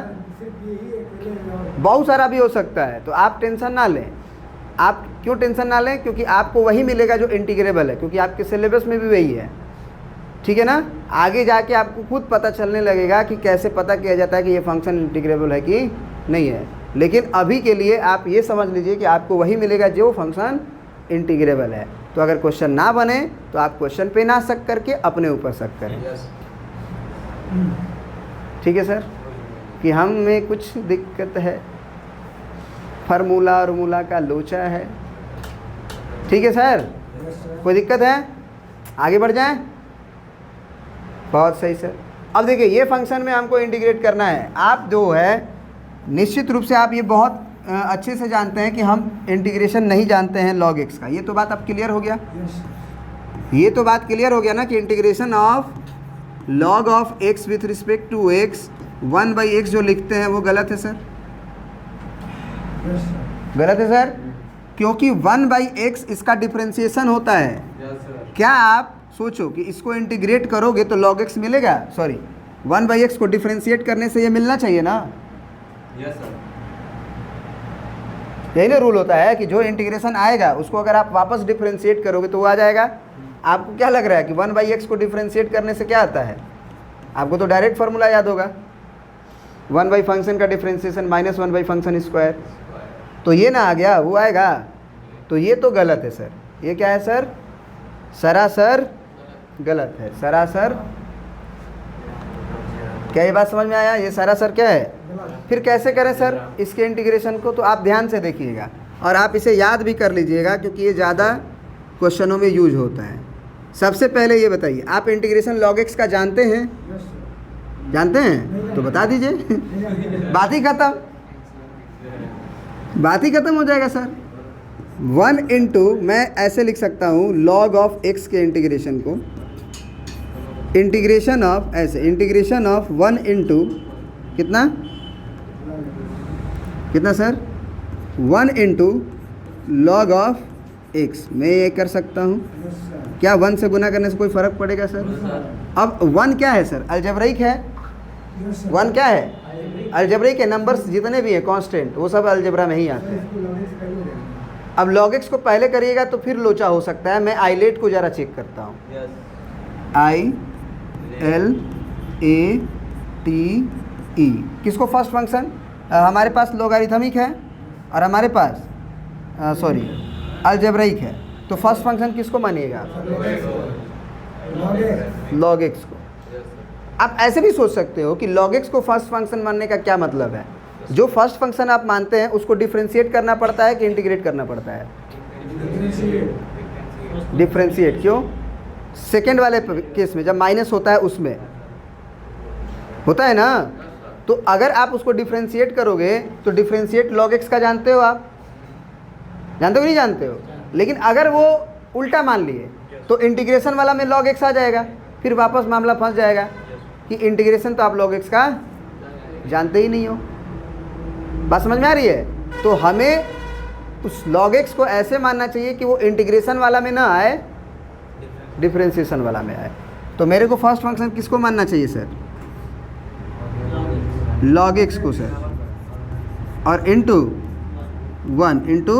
बहुत सारा भी हो सकता है, तो आप टेंशन ना लें। आप क्यों टेंशन ना लें? क्योंकि आपको वही मिलेगा जो इंटीग्रेबल है, क्योंकि आपके सिलेबस में भी वही है। ठीक है ना? आगे जाके आपको खुद पता चलने लगेगा कि कैसे पता किया जाता है कि ये फंक्शन इंटीग्रेबल है कि नहीं है। लेकिन अभी के लिए आप ये समझ लीजिए कि आपको वही मिलेगा जो फंक्शन इंटीग्रेबल है। तो अगर क्वेश्चन ना बने तो आप क्वेश्चन पे ना शक करके अपने ऊपर शक करें। ठीक है सर? कि हम में कुछ दिक्कत है, फार्मूला और मूला का लोचा है। ठीक है सर? कोई दिक्कत है? आगे बढ़ जाएं? बहुत सही सर। अब देखिए ये फंक्शन में हमको इंटीग्रेट करना है। आप जो है निश्चित रूप से आप ये बहुत अच्छे से जानते हैं कि हम इंटीग्रेशन नहीं जानते हैं log x का। ये तो बात अब क्लियर हो गया। ये तो बात क्लियर हो गया ना कि integration of log of x with respect to x 1/x जो लिखते हैं वो गलत है सर। गलत है सर, क्योंकि 1/x इसका डिफ्रेंशिएशन होता है। क्या आप सोचो कि इसको इंटीग्रेट करोगे तो log x मिलेगा, सॉरी 1/x को डिफ्रेंशिएट करने से ये मिलना चाहिए ना। Yes sir. यही ना रूल होता है कि जो इंटीग्रेशन आएगा उसको अगर आप वापस डिफ्रेंशिएट करोगे तो वो आ जाएगा। आपको क्या लग रहा है कि 1/x को डिफ्रेंशिएट करने से क्या आता है? आपको तो डायरेक्ट फार्मूला याद होगा, 1 फंक्शन का डिफ्रेंशिएशन माइनस 1 फंक्शन स्क्वायर, तो ये ना आ गया, वो आएगा। तो ये तो गलत है सर। ये क्या है सर? सरासर गलत है, सरासर। क्या ये बात समझ में आया? ये सरासर क्या है? फिर कैसे करें सर इसके इंटीग्रेशन को? तो आप ध्यान से देखिएगा और आप इसे याद भी कर लीजिएगा क्योंकि ये ज़्यादा क्वेश्चनों में यूज होता है। सबसे पहले ये बताइए, आप इंटीग्रेशन log x का जानते हैं? जानते हैं तो बता दीजिए। बात ही खत्म, बात ही खत्म हो जाएगा सर। 1 इंटू, मैं ऐसे लिख सकता हूँ log ऑफ x के इंटीग्रेशन को, इंटीग्रेशन ऑफ, ऐसे इंटीग्रेशन ऑफ 1 इंटू कितना कितना sir? 1 into log of x। मैं ये कर सकता हूँ, क्या 1 से गुना करने से कोई फ़र्क पड़ेगा सर? अब 1 क्या है सर? अलजेब्रिक है। 1 क्या है? अलजेब्रिक है। नंबर्स जितने भी हैं कांस्टेंट वो सब अलजेब्रा में ही आते हैं। अब log x को पहले करिएगा तो फिर लोचा हो सकता है। मैं आइलेट को ज़रा चेक करता हूँ। ILATE, किसको फर्स्ट फंक्शन? हमारे पास लोगारिथमिक है और हमारे पास सॉरी अलजेब्रिक है, तो फर्स्ट फंक्शन किसको मानिएगा? log x को। आप ऐसे भी सोच सकते हो कि log x को फर्स्ट फंक्शन मानने का क्या मतलब है? जो फर्स्ट फंक्शन आप मानते हैं उसको डिफ्रेंशिएट करना पड़ता है कि इंटीग्रेट करना पड़ता है? डिफ्रेंशिएट। क्यों? सेकेंड वाले केस में जब माइनस होता है उसमें होता है ना, तो अगर आप उसको डिफ्रेंशिएट करोगे तो डिफ्रेंशिएट log x का जानते हो आप? जानते हो नहीं जानते हो? लेकिन अगर वो उल्टा मान लिए तो इंटीग्रेशन वाला में log x आ जाएगा, फिर वापस मामला फंस जाएगा कि इंटीग्रेशन तो आप log x का जानते ही नहीं हो। बात समझ में आ रही है? तो हमें उस log x को ऐसे मानना चाहिए कि वो इंटीग्रेशन वाला में ना आए, डिफ्रेंशिएशन वाला में आए। तो मेरे को फर्स्ट फंक्शन किसको मानना चाहिए सर? log x को सर, और इंटू 1 इंटू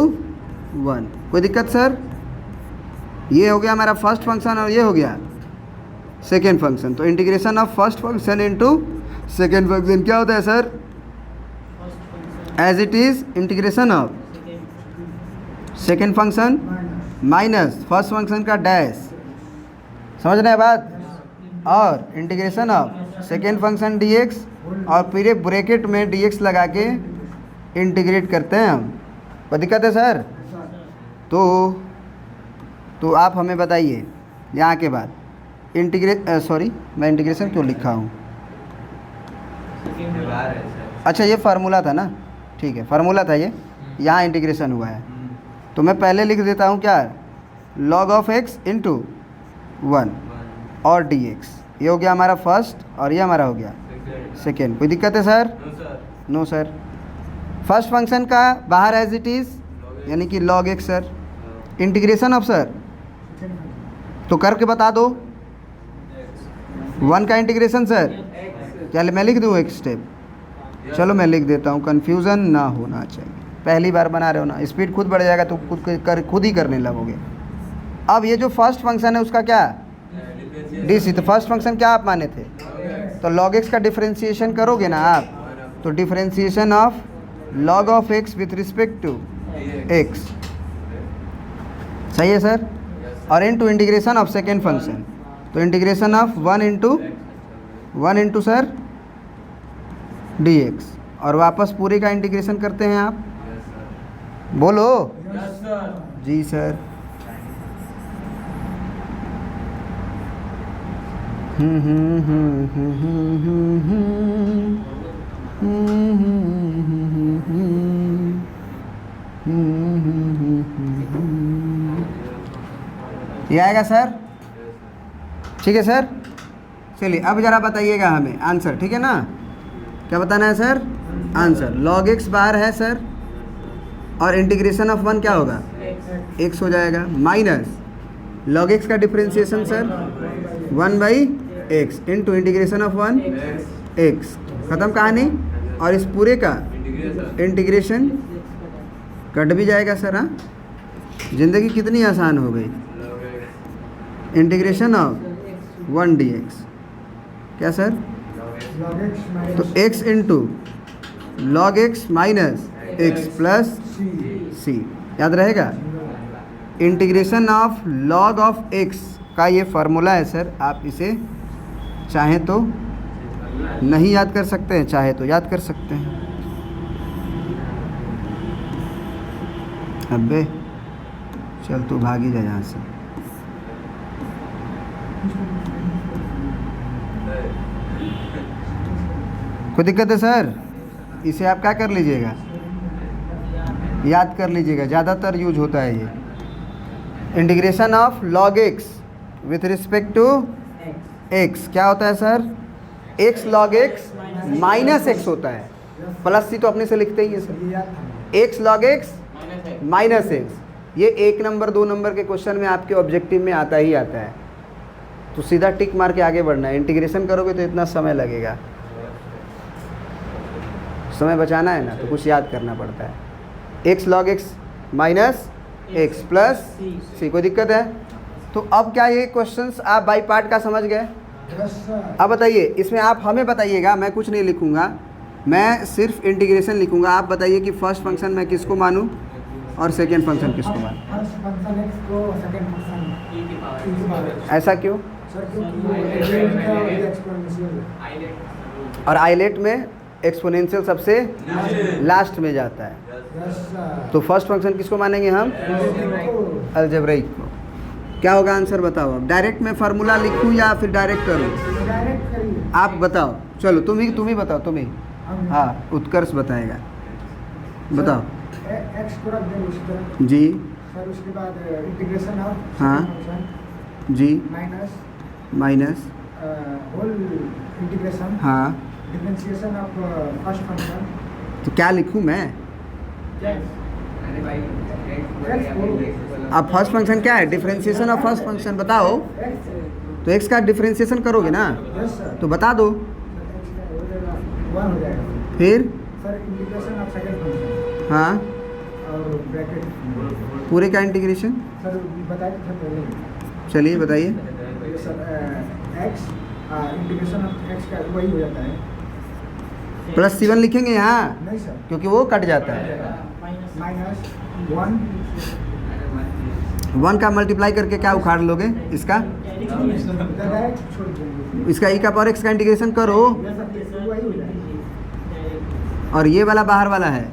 1। कोई दिक्कत सर? ये हो गया हमारा फर्स्ट फंक्शन और ये हो गया सेकेंड फंक्शन। तो integration of first function into second function क्या होता है sir? As it is integration of second function minus first function का डैश, समझ रहे हैं बात? और integration of second function dx, और पूरे ब्रैकेट में dx लगा के इंटीग्रेट करते हैं हम। कोई दिक्कत है सर? तो आप हमें बताइए यहाँ के बाद सॉरी मैं इंटीग्रेशन क्यों लिखा हूँ? अच्छा ये फार्मूला था ना, ठीक है फार्मूला था ये, यहाँ इंटीग्रेशन हुआ है। तो मैं पहले लिख देता हूँ क्या? log ऑफ x इंटू 1 और dx। ये हो गया हमारा फर्स्ट और ये हमारा हो गया सेकेंड। कोई दिक्कत है sir? No sir. First function का बाहर एज इट इज़ यानी कि log x sir. Integration of sir तो करके बता दो। 1 का इंटीग्रेशन सर, चलो मैं लिख दूँ एक स्टेप? चलो मैं लिख देता हूँ, कन्फ्यूज़न ना होना चाहिए। पहली बार बना रहे हो ना, स्पीड खुद बढ़ जाएगा तो खुद ही करने लगोगे। अब ये जो फर्स्ट फंक्शन है उसका क्या? DC। तो फर्स्ट फंक्शन क्या आप माने थे? तो log x का डिफ्रेंशिएशन करोगे ना आप, तो differentiation of log of x with respect to x, सही है सर? और into integration of second function, तो integration of 1 into sir dx, और वापस पूरे का इंटीग्रेशन करते हैं आप। बोलो जी सर। ये आएगा सर? ठीक है सर। चलिए अब ज़रा बताइएगा हमें आंसर, ठीक है ना? क्या बताना है सर? आंसर log x बार है सर, और इंटीग्रेशन ऑफ 1 क्या होगा? x हो जाएगा, माइनस लॉग एक्स का differentiation sir 1/x into integration of 1x, ख़त्म कहानी। और इस पूरे का इंटीग्रेशन कट भी जाएगा सर। हाँ, ज़िंदगी कितनी आसान हो गई। इंटीग्रेशन ऑफ 1 dx क्या सर, तो x into log x minus X plus C, याद रहेगा। Integration of log of X का ये फार्मूला है सर। आप इसे चाहें तो नहीं याद कर सकते हैं, चाहे तो याद कर सकते हैं। अबे चल तू भागी जा यहाँ से। कोई दिक्कत है सर? इसे आप क्या कर लीजिएगा, याद कर लीजिएगा, ज़्यादातर यूज होता है ये। Integration of log x with respect to x क्या होता है sir, x log x minus x होता है। प्लस सी तो अपने से लिखते ही है sir, x log x minus x. ये 1 नंबर 2 नंबर के क्वेश्चन में आपके ऑब्जेक्टिव में आता ही आता है, तो सीधा टिक मार के आगे बढ़ना है। इंटीग्रेशन करोगे तो इतना समय लगेगा, समय बचाना है ना, तो कुछ याद करना पड़ता है। X log x minus X plus C, कोई दिक्कत है? तो अब क्या ये क्वेश्चंस आप बाई पार्ट का समझ गए? अब बताइए, इसमें आप हमें बताइएगा, मैं कुछ नहीं लिखूंगा, मैं सिर्फ इंटीग्रेशन लिखूंगा। आप बताइए कि फर्स्ट फंक्शन मैं किसको मानूं और सेकेंड फंक्शन किसको मानूं। ऐसा क्यों? और आइलेट में एक्सपोनेंशियल सबसे लास्ट में जाता है, तो फर्स्ट फंक्शन किसको मानेंगे हम? अलजेब्रिक को। क्या होगा आंसर बताओ। अब डायरेक्ट मैं फार्मूला लिखूं या फिर डायरेक्ट करूं? आप बताओ, चलो तुम ही बताओ, तुम ही। हाँ, उत्कर्ष बताएगा, बताओ। एक्स को रख देंगे उसी तरह जी सर, उसके बाद इंटीग्रेशन ऑफ हाँ जी माइनस होल इंटीग्रेशन हाँ, डिफरेंशिएशन ऑफ फर्स्ट फंक्शन। तो क्या लिखूं मैं? अब फर्स्ट फंक्शन क्या है? डिफरेंशिएशन ऑफ फर्स्ट फंक्शन बताओ। तो एक्स का डिफरेंशिएशन करोगे ना, तो बता दो। 1 हो जाएगा। फिर sir integration of second function हाँ, और ब्रैकेट पूरे का इंटीग्रेशन सर बताए थे पहले। चलिए बताइए। ये sir x integration of X का वही हो जाता है। प्लस C1 लिखेंगे यहाँ, नहीं सर, क्योंकि वो कट जाता है। माइनस 1 का मल्टीप्लाई करके क्या उखाड़ लोगे इसका? 1 छोड़ देंगे। इसका e का पावर x का इंटीग्रेशन करो, ये सर वही हो जाएगा। और ये वाला बाहर वाला है।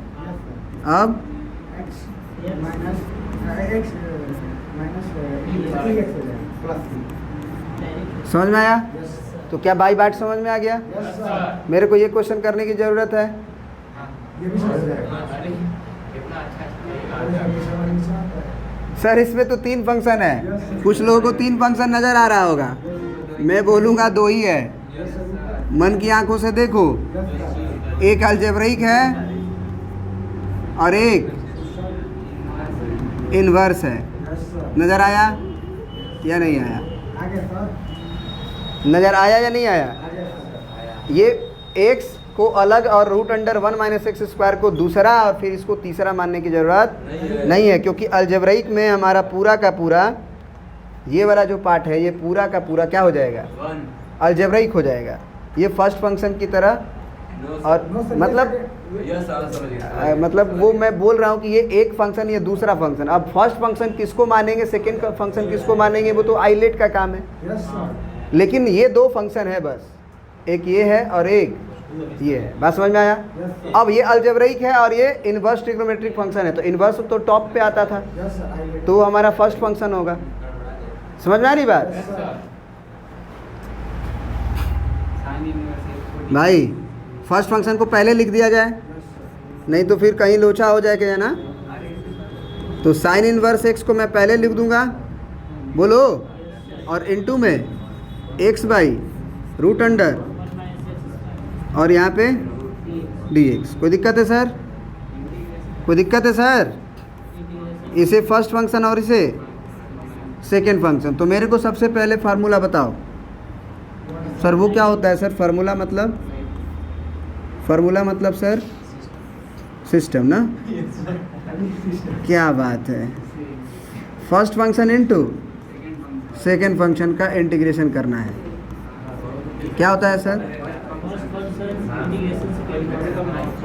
अब एक्स माइनस एक्स माइनस हो जाएगा प्लस। समझ में आया? यस तो क्या बाई बाट समझ में आ गया? सर, मेरे को ये क्वेश्चन करने की ज़रूरत है? ये भी समझ जाएगा। सर इसमें तो 3 फंक्शन है, कुछ लोगों को 3 फंक्शन नज़र आ रहा होगा, मैं बोलूँगा 2 ही है। मन की आंखों से देखो, एक अलजेब्रिक है और एक इन्वर्स है। नज़र आया या नहीं आया? आगे सर, नज़र आया या नहीं आया? आगे सर। ये x को अलग और root under 1 minus x square को दूसरा और फिर इसको तीसरा मानने की ज़रूरत नहीं है, क्योंकि अलजेब्रिक में हमारा पूरा का पूरा ये वाला जो पार्ट है, ये पूरा का पूरा क्या हो जाएगा? अलजेब्रिक हो जाएगा। ये फर्स्ट फंक्शन की तरह, और मतलब वो मैं बोल रहा हूँ कि ये एक फंक्शन, ये दूसरा फंक्शन। अब फर्स्ट फंक्शन किसको मानेंगे, सेकेंड फंक्शन किसको मानेंगे, वो तो आइलेट का काम है। यस सर, लेकिन ये 2 फंक्शन है बस, एक ये है और एक ये है। बात समझ में आया? अब ये अलजेब्रिक है और ये इनवर्स ट्रिग्नोमेट्रिक फंक्शन है, तो इनवर्स तो टॉप पे आता था, यस सर, आगे तो हमारा फर्स्ट फंक्शन होगा। समझ में आ रही बात यस सर। भाई? फर्स्ट फंक्शन को पहले लिख दिया जाए, नहीं तो फिर कहीं लोचा हो जाएगा ना। तो साइन इनवर्स एक्स को मैं पहले लिख दूंगा, बोलो, और इनटू में एक्स बाई रूट अंडर और यहाँ पे dx। कोई दिक्कत है सर? कोई दिक्कत है सर? इसे फर्स्ट फंक्शन और इसे सेकेंड फंक्शन। तो मेरे को सबसे पहले फार्मूला बताओ सर, वो क्या होता है सर? फार्मूला मतलब सर सिस्टम ना? क्या बात है। First function into second function का इंटीग्रेशन करना है। क्या होता है सर?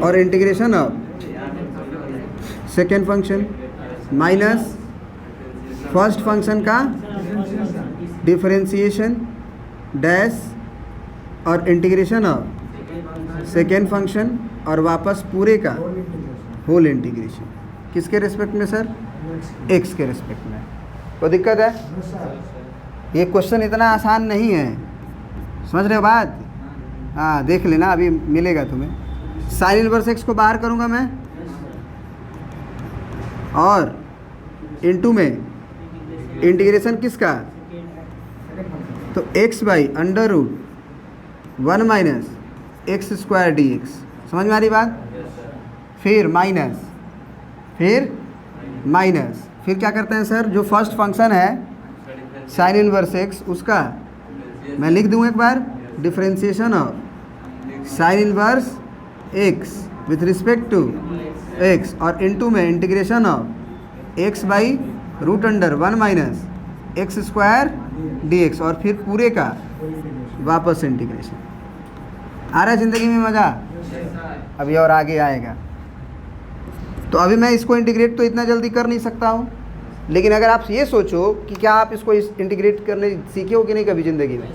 और integration of second function minus first function का डिफरेंशिएशन डैश और इंटीग्रेशन ऑफ सेकेंड फंक्शन और वापस पूरे का होल इंटीग्रेशन। किसके रिस्पेक्ट में सर? एक्स के रिस्पेक्ट में। कोई दिक्कत है? ये क्वेश्चन इतना आसान नहीं है, समझ रहे हो बात? हाँ देख लेना, अभी मिलेगा तुम्हें। साइन इनवर्स एक्स को बाहर करूँगा मैं और इनटू में इंटीग्रेशन किसका? तो x by under root 1 minus x square D x. समझ में आ रही बात? फिर माइनस फिर क्या करते हैं सर? जो फर्स्ट फंक्शन है साइन इनवर्स एक्स, उसका मैं लिख दूँ एक बार, differentiation of sine inverse X with respect to X और इनटू में integration of x by root under 1 minus x square D x और फिर पूरे का वापस इंटीग्रेशन। आ रहा है ज़िंदगी में मज़ा? अभी और आगे आएगा। तो अभी मैं इसको इंटीग्रेट तो इतना जल्दी कर नहीं सकता हूँ, लेकिन अगर आप ये सोचो कि क्या आप इसको इंटीग्रेट करने सीखे हो कि नहीं कभी ज़िंदगी में?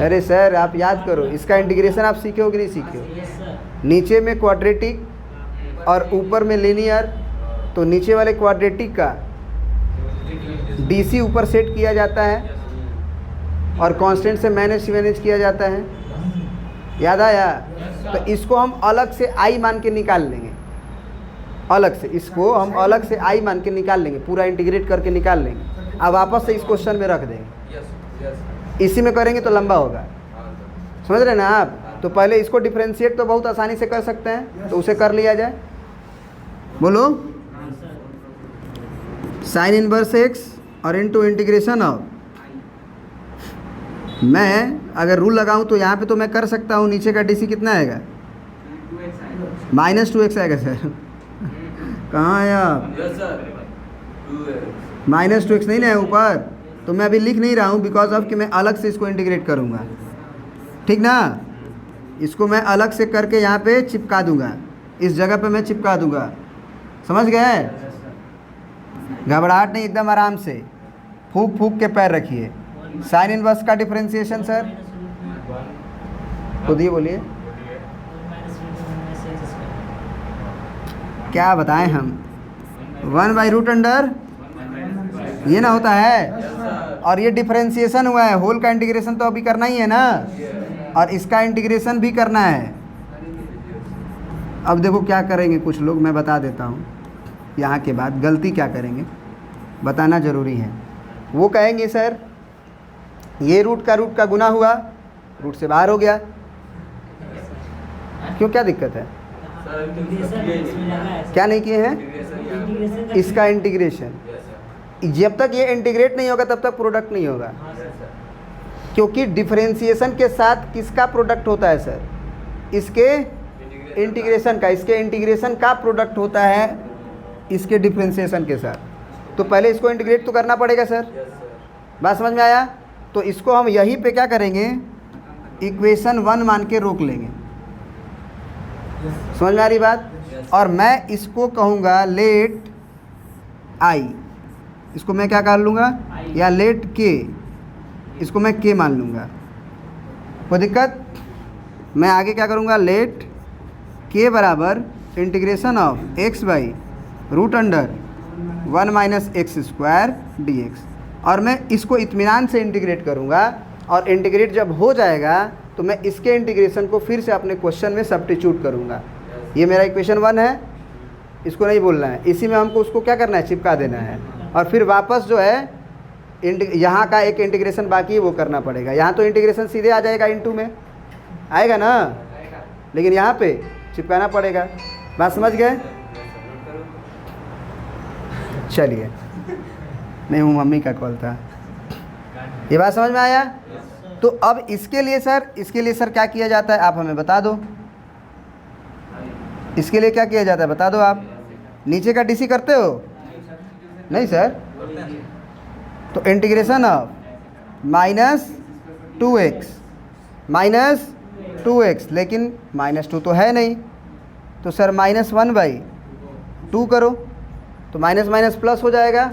अरे सर आप याद करो, इसका इंटीग्रेशन आप सीखे हो कि नहीं सीखे हो? नीचे में क्वाड्रेटिक और ऊपर में लीनियर। तो नीचे वाले क्वाड्रेटिक का डीसी ऊपर सेट किया जाता है और कांस्टेंट से मैनेज किया जाता है। याद आया? तो इसको हम अलग से आई मान के निकाल लेंगे, इसको हम अलग से आई मान के निकाल लेंगे, पूरा इंटीग्रेट करके निकाल लेंगे। अब वापस से इस क्वेश्चन में रख देंगे, इसी में करेंगे तो लंबा होगा। समझ रहे ना आप? तो पहले इसको डिफरेंशिएट तो बहुत आसानी से कर सकते हैं, तो उसे कर लिया जाए। बोलो, साइन इनवर्स एक्स और इनटू इंटीग्रेशन ऑफ, मैं अगर रूल लगाऊं तो यहाँ पे तो मैं कर सकता हूँ। नीचे का डीसी कितना आएगा? -2x आएगा सर। कहाँ आया? -2x नहीं ना ऊपर, तो मैं अभी लिख नहीं रहा हूँ बिकॉज ऑफ कि मैं अलग से इसको इंटीग्रेट करूँगा। ठीक ना? इसको मैं अलग से करके यहाँ पे चिपका दूँगा, इस जगह पे मैं चिपका दूँगा। समझ गए? घबराहट नहीं, एकदम आराम से फूक फूक के पैर रखिए। साइन इनवर्स का डिफरेंशिएशन सर खुद ही बोलिए, क्या बताएं हम? 1 बाई रूट अंडर ये ना होता है, और ये डिफरेंशिएशन हुआ है। होल का इंटीग्रेशन तो अभी करना ही है ना, और इसका इंटीग्रेशन भी करना है। अब देखो क्या करेंगे कुछ लोग, मैं बता देता हूँ। यहाँ के बाद गलती क्या करेंगे बताना ज़रूरी है। वो कहेंगे सर ये रूट का गुना हुआ, रूट से बाहर हो गया, क्यों, क्या दिक्कत है? क्या नहीं किए हैं? इसका इंटीग्रेशन, जब तक ये इंटीग्रेट नहीं होगा तब तक प्रोडक्ट नहीं होगा, क्योंकि डिफरेंशिएशन के साथ किसका प्रोडक्ट होता है सर? इसके इंटीग्रेशन का। इसके इंटीग्रेशन का प्रोडक्ट होता है इसके डिफरेंशिएशन के साथ। तो पहले इसको इंटीग्रेट तो करना पड़ेगा सर। बात समझ में आया? तो इसको हम यहीं पे क्या करेंगे, इक्वेशन 1 मान के रोक लेंगे। समझ में आ रही बात? और मैं इसको कहूँगा लेट आई, इसको मैं क्या कर लूँगा, या लेट के, इसको मैं के मान लूँगा। कोई दिक्कत? मैं आगे क्या करूँगा, लेट के बराबर integration of x by root under 1 minus x square D x, और मैं इसको इत्मीनान से इंटीग्रेट करूँगा। और इंटीग्रेट जब हो जाएगा तो मैं इसके इंटीग्रेशन को फिर से अपने क्वेश्चन में सब्स्टिट्यूट करूँगा। ये मेरा इक्वेशन 1 है, इसको नहीं बोलना है, इसी में हमको उसको क्या करना है, चिपका देना है। और फिर वापस जो है यहाँ का एक इंटीग्रेशन बाकी है वो करना पड़ेगा। यहाँ तो इंटीग्रेशन सीधे आ जाएगा, इनटू में आएगा ना, लेकिन यहाँ पे चिपकाना पड़ेगा। बात समझ गए? चलिए नहीं, वो मम्मी का कॉल था। ये बात समझ में आया? तो अब इसके लिए सर क्या किया जाता है, आप हमें बता दो। इसके लिए क्या किया जाता है बता दो आप। नीचे का डीसी करते हो? नहीं सर। तो इंटीग्रेशन ऑफ -2x, लेकिन -2 तो है नहीं, तो सर -1/2 करो, तो माइनस माइनस प्लस हो जाएगा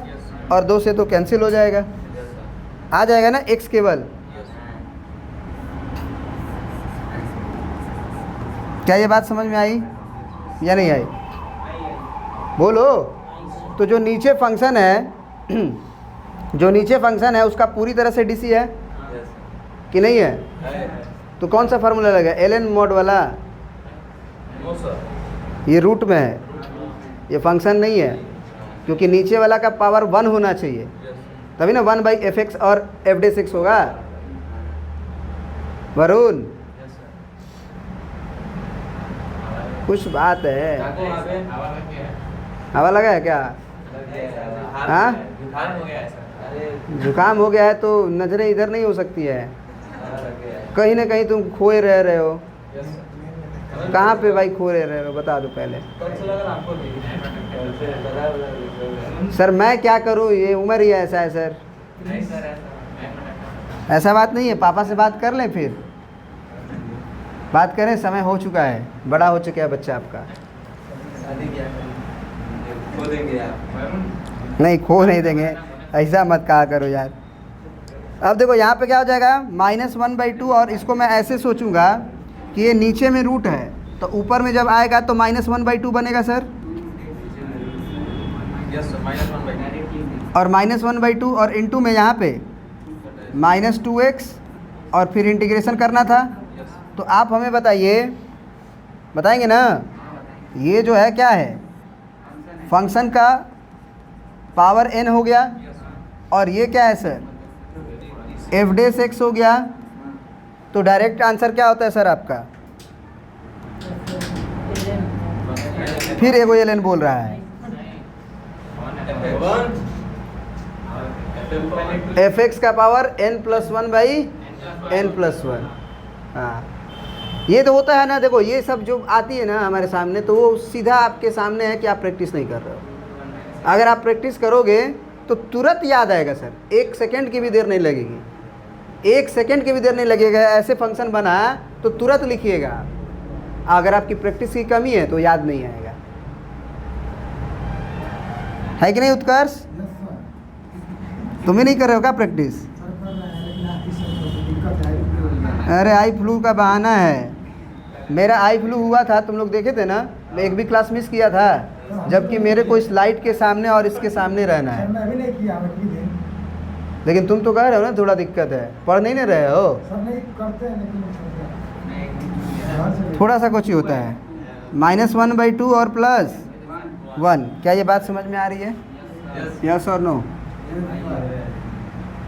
और 2 से तो कैंसिल हो जाएगा, आ जाएगा ना x केवल। क्या ये बात समझ में आई या नहीं आई? बोलो। तो जो नीचे फंक्शन है उसका पूरी तरह से डीसी है कि नहीं है? तो कौन सा फार्मूला लगा? ln mod वाला? ये रूट में है, ये फंक्शन नहीं है, क्योंकि नीचे वाला का पावर 1 होना चाहिए, तभी ना 1/fx और f(x) होगा। वरुण, कुछ बात है। हवा लगा है क्या? हाँ, जुकाम हो गया है तो नजरें इधर नहीं हो सकती है, कहीं ना कहीं तुम खोए रह रहे हो। कहाँ पे भाई खोए रह रहे हो बता दो पहले। सर मैं क्या करूँ, ये उम्र ही ऐसा है सर। ऐसा बात नहीं है, पापा से बात कर लें, फिर बात करें, समय हो चुका है, बड़ा हो चुका है बच्चा आपका। नहीं, खो नहीं देंगे, ऐसा मत कहा करो यार। अब देखो यहाँ पे क्या हो जाएगा, -1/2, और इसको मैं ऐसे सोचूंगा कि ये नीचे में रूट है, तो ऊपर में जब आएगा तो -1/2 बनेगा सर, और -1/2 और इंटू में यहाँ पे -2x, और फिर इंटीग्रेशन करना था। तो आप हमें बताएंगे ना, ये जो है क्या है, फंक्शन का पावर n हो गया, और ये क्या है सर, f(x) हो गया। तो डायरेक्ट आंसर क्या होता है सर आपका? फिर एगो ln बोल रहा है, fx का पावर n+1/n+1। हाँ, ये तो होता है ना। देखो ये सब जो आती है ना हमारे सामने, तो वो सीधा आपके सामने है कि आप प्रैक्टिस नहीं कर रहे हो। अगर आप प्रैक्टिस करोगे तो तुरंत याद आएगा सर, 1 सेकंड की भी देर नहीं लगेगी, 1 सेकंड की भी देर नहीं लगेगा। ऐसे फंक्शन बना तो तुरंत लिखिएगा। अगर आपकी प्रैक्टिस की कमी है तो याद नहीं आएगा, है कि नहीं उत्कर्ष? तुम्हें नहीं कर रहे हो क्या प्रैक्टिस? अरे आई फ्लू का बहाना है। मेरा आई फ्लू हुआ था, तुम लोग देखे थे ना, मैं एक भी क्लास मिस किया था, जबकि मेरे को स्लाइड के सामने और इसके सामने रहना है। मैं भी नहीं किया, लेकिन तुम तो कह रहे हो ना थोड़ा दिक्कत है, पढ़ नहीं ना रहे हो। सब नहीं करते हैं, लेकिन थोड़ा सा कुछ ही होता है। -1/2 और +1, क्या ये बात समझ में आ रही है? यस और नो?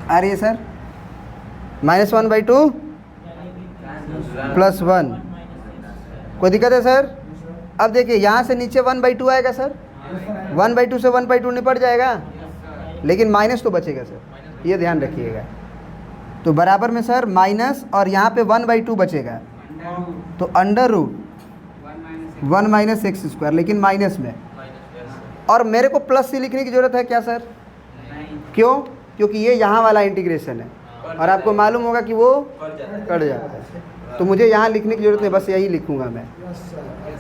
आ रही है सर? -1/2 +1, कोई दिक्कत है सर? अब देखिए यहाँ से नीचे 1/2 आएगा सर, 1/2 से 1/2 निपट जाएगा, लेकिन माइनस तो बचेगा सर, ये ध्यान रखिएगा। तो बराबर में सर माइनस, और यहाँ पे 1/2 बचेगा, तो √1 - x², लेकिन माइनस में। और मेरे को प्लस से लिखने की ज़रूरत है क्या सर? क्यों? क्योंकि ये यहाँ वाला इंटीग्रेशन है, और आपको मालूम होगा कि वो कट जाता है, तो मुझे यहाँ लिखने की ज़रूरत नहीं, बस यही लिखूँगा मैं।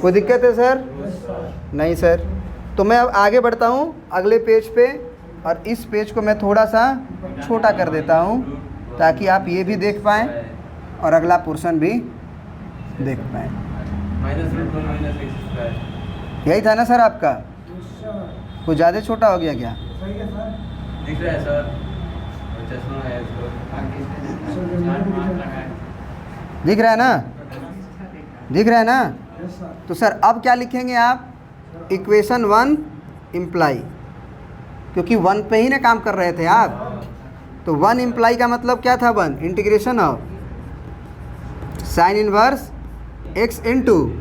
कोई दिक्कत है सर? नहीं सर। तो मैं अब आगे बढ़ता हूँ अगले पेज पे, और इस पेज को मैं थोड़ा सा छोटा कर देता हूँ ताकि आप ये भी देख पाएँ और अगला पोर्शन भी देख पाएँ। यही था ना सर आपका? कुछ ज़्यादा छोटा हो गया क्या? सही है सर, दिख रहा है सर, चश्मा है इसको। दिख रहा है ना? दिख रहा है ना? Yes sir. तो सर अब क्या लिखेंगे आप? इक्वेशन 1 इम्प्लाई, क्योंकि 1 पे ही ना काम कर रहे थे आप। तो 1 इम्प्लाई का मतलब क्या था? 1 integration of sin inverse x into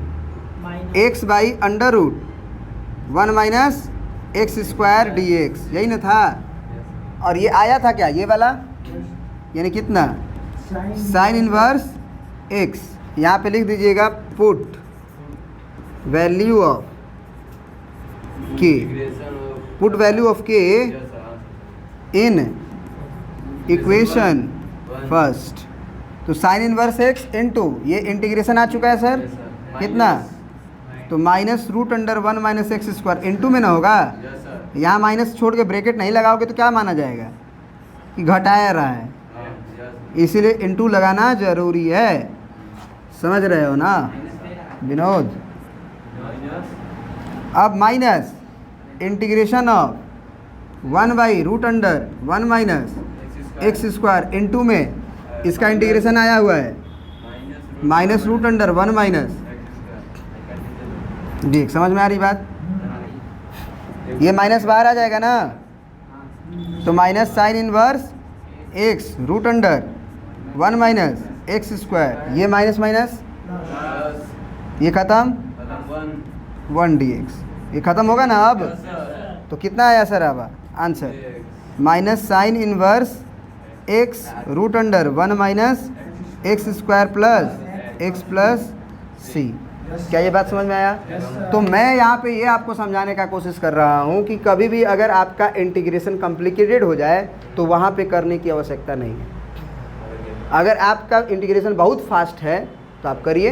x by √1 - x² dx, यही ना था। और ये आया था क्या, ये वाला, यानी कितना, साइन इनवर्स एक्स। यहाँ पे लिख दीजिएगा पुट वैल्यू ऑफ के, पुट वैल्यू ऑफ के इन इक्वेशन फर्स्ट। तो साइन इनवर्स एक्स इनटू, ये इंटीग्रेशन आ चुका है सर, कितना, तो -√(1 - x²) इनटू में ना होगा, यहाँ माइनस छोड़ के ब्रैकेट नहीं लगाओगे तो क्या माना जाएगा कि घटाया रहा है, इसीलिए इनटू लगाना ज़रूरी है। समझ रहे हो ना विनोद। अब minus integration of 1/√(1 - x²) into में इसका इंटीग्रेशन आया हुआ है -√(1 - जी। समझ में आ रही बात, ये माइनस बाहर आ जाएगा ना, तो minus sine inverse X √(1 - x²), ये माइनस माइनस ये ख़त्म 1 dx, ये ख़त्म होगा ना अब। तो कितना आया सर अब answer, minus sine inverse X √(1 - x² plus x plus C. क्या ये बात समझ में आया? तो मैं यहाँ पे ये आपको समझाने का कोशिश कर रहा हूँ कि कभी भी अगर आपका इंटीग्रेशन कॉम्प्लिकेटेड हो जाए तो वहाँ पे करने की आवश्यकता नहीं है। अगर आपका इंटीग्रेशन बहुत फास्ट है तो आप करिए,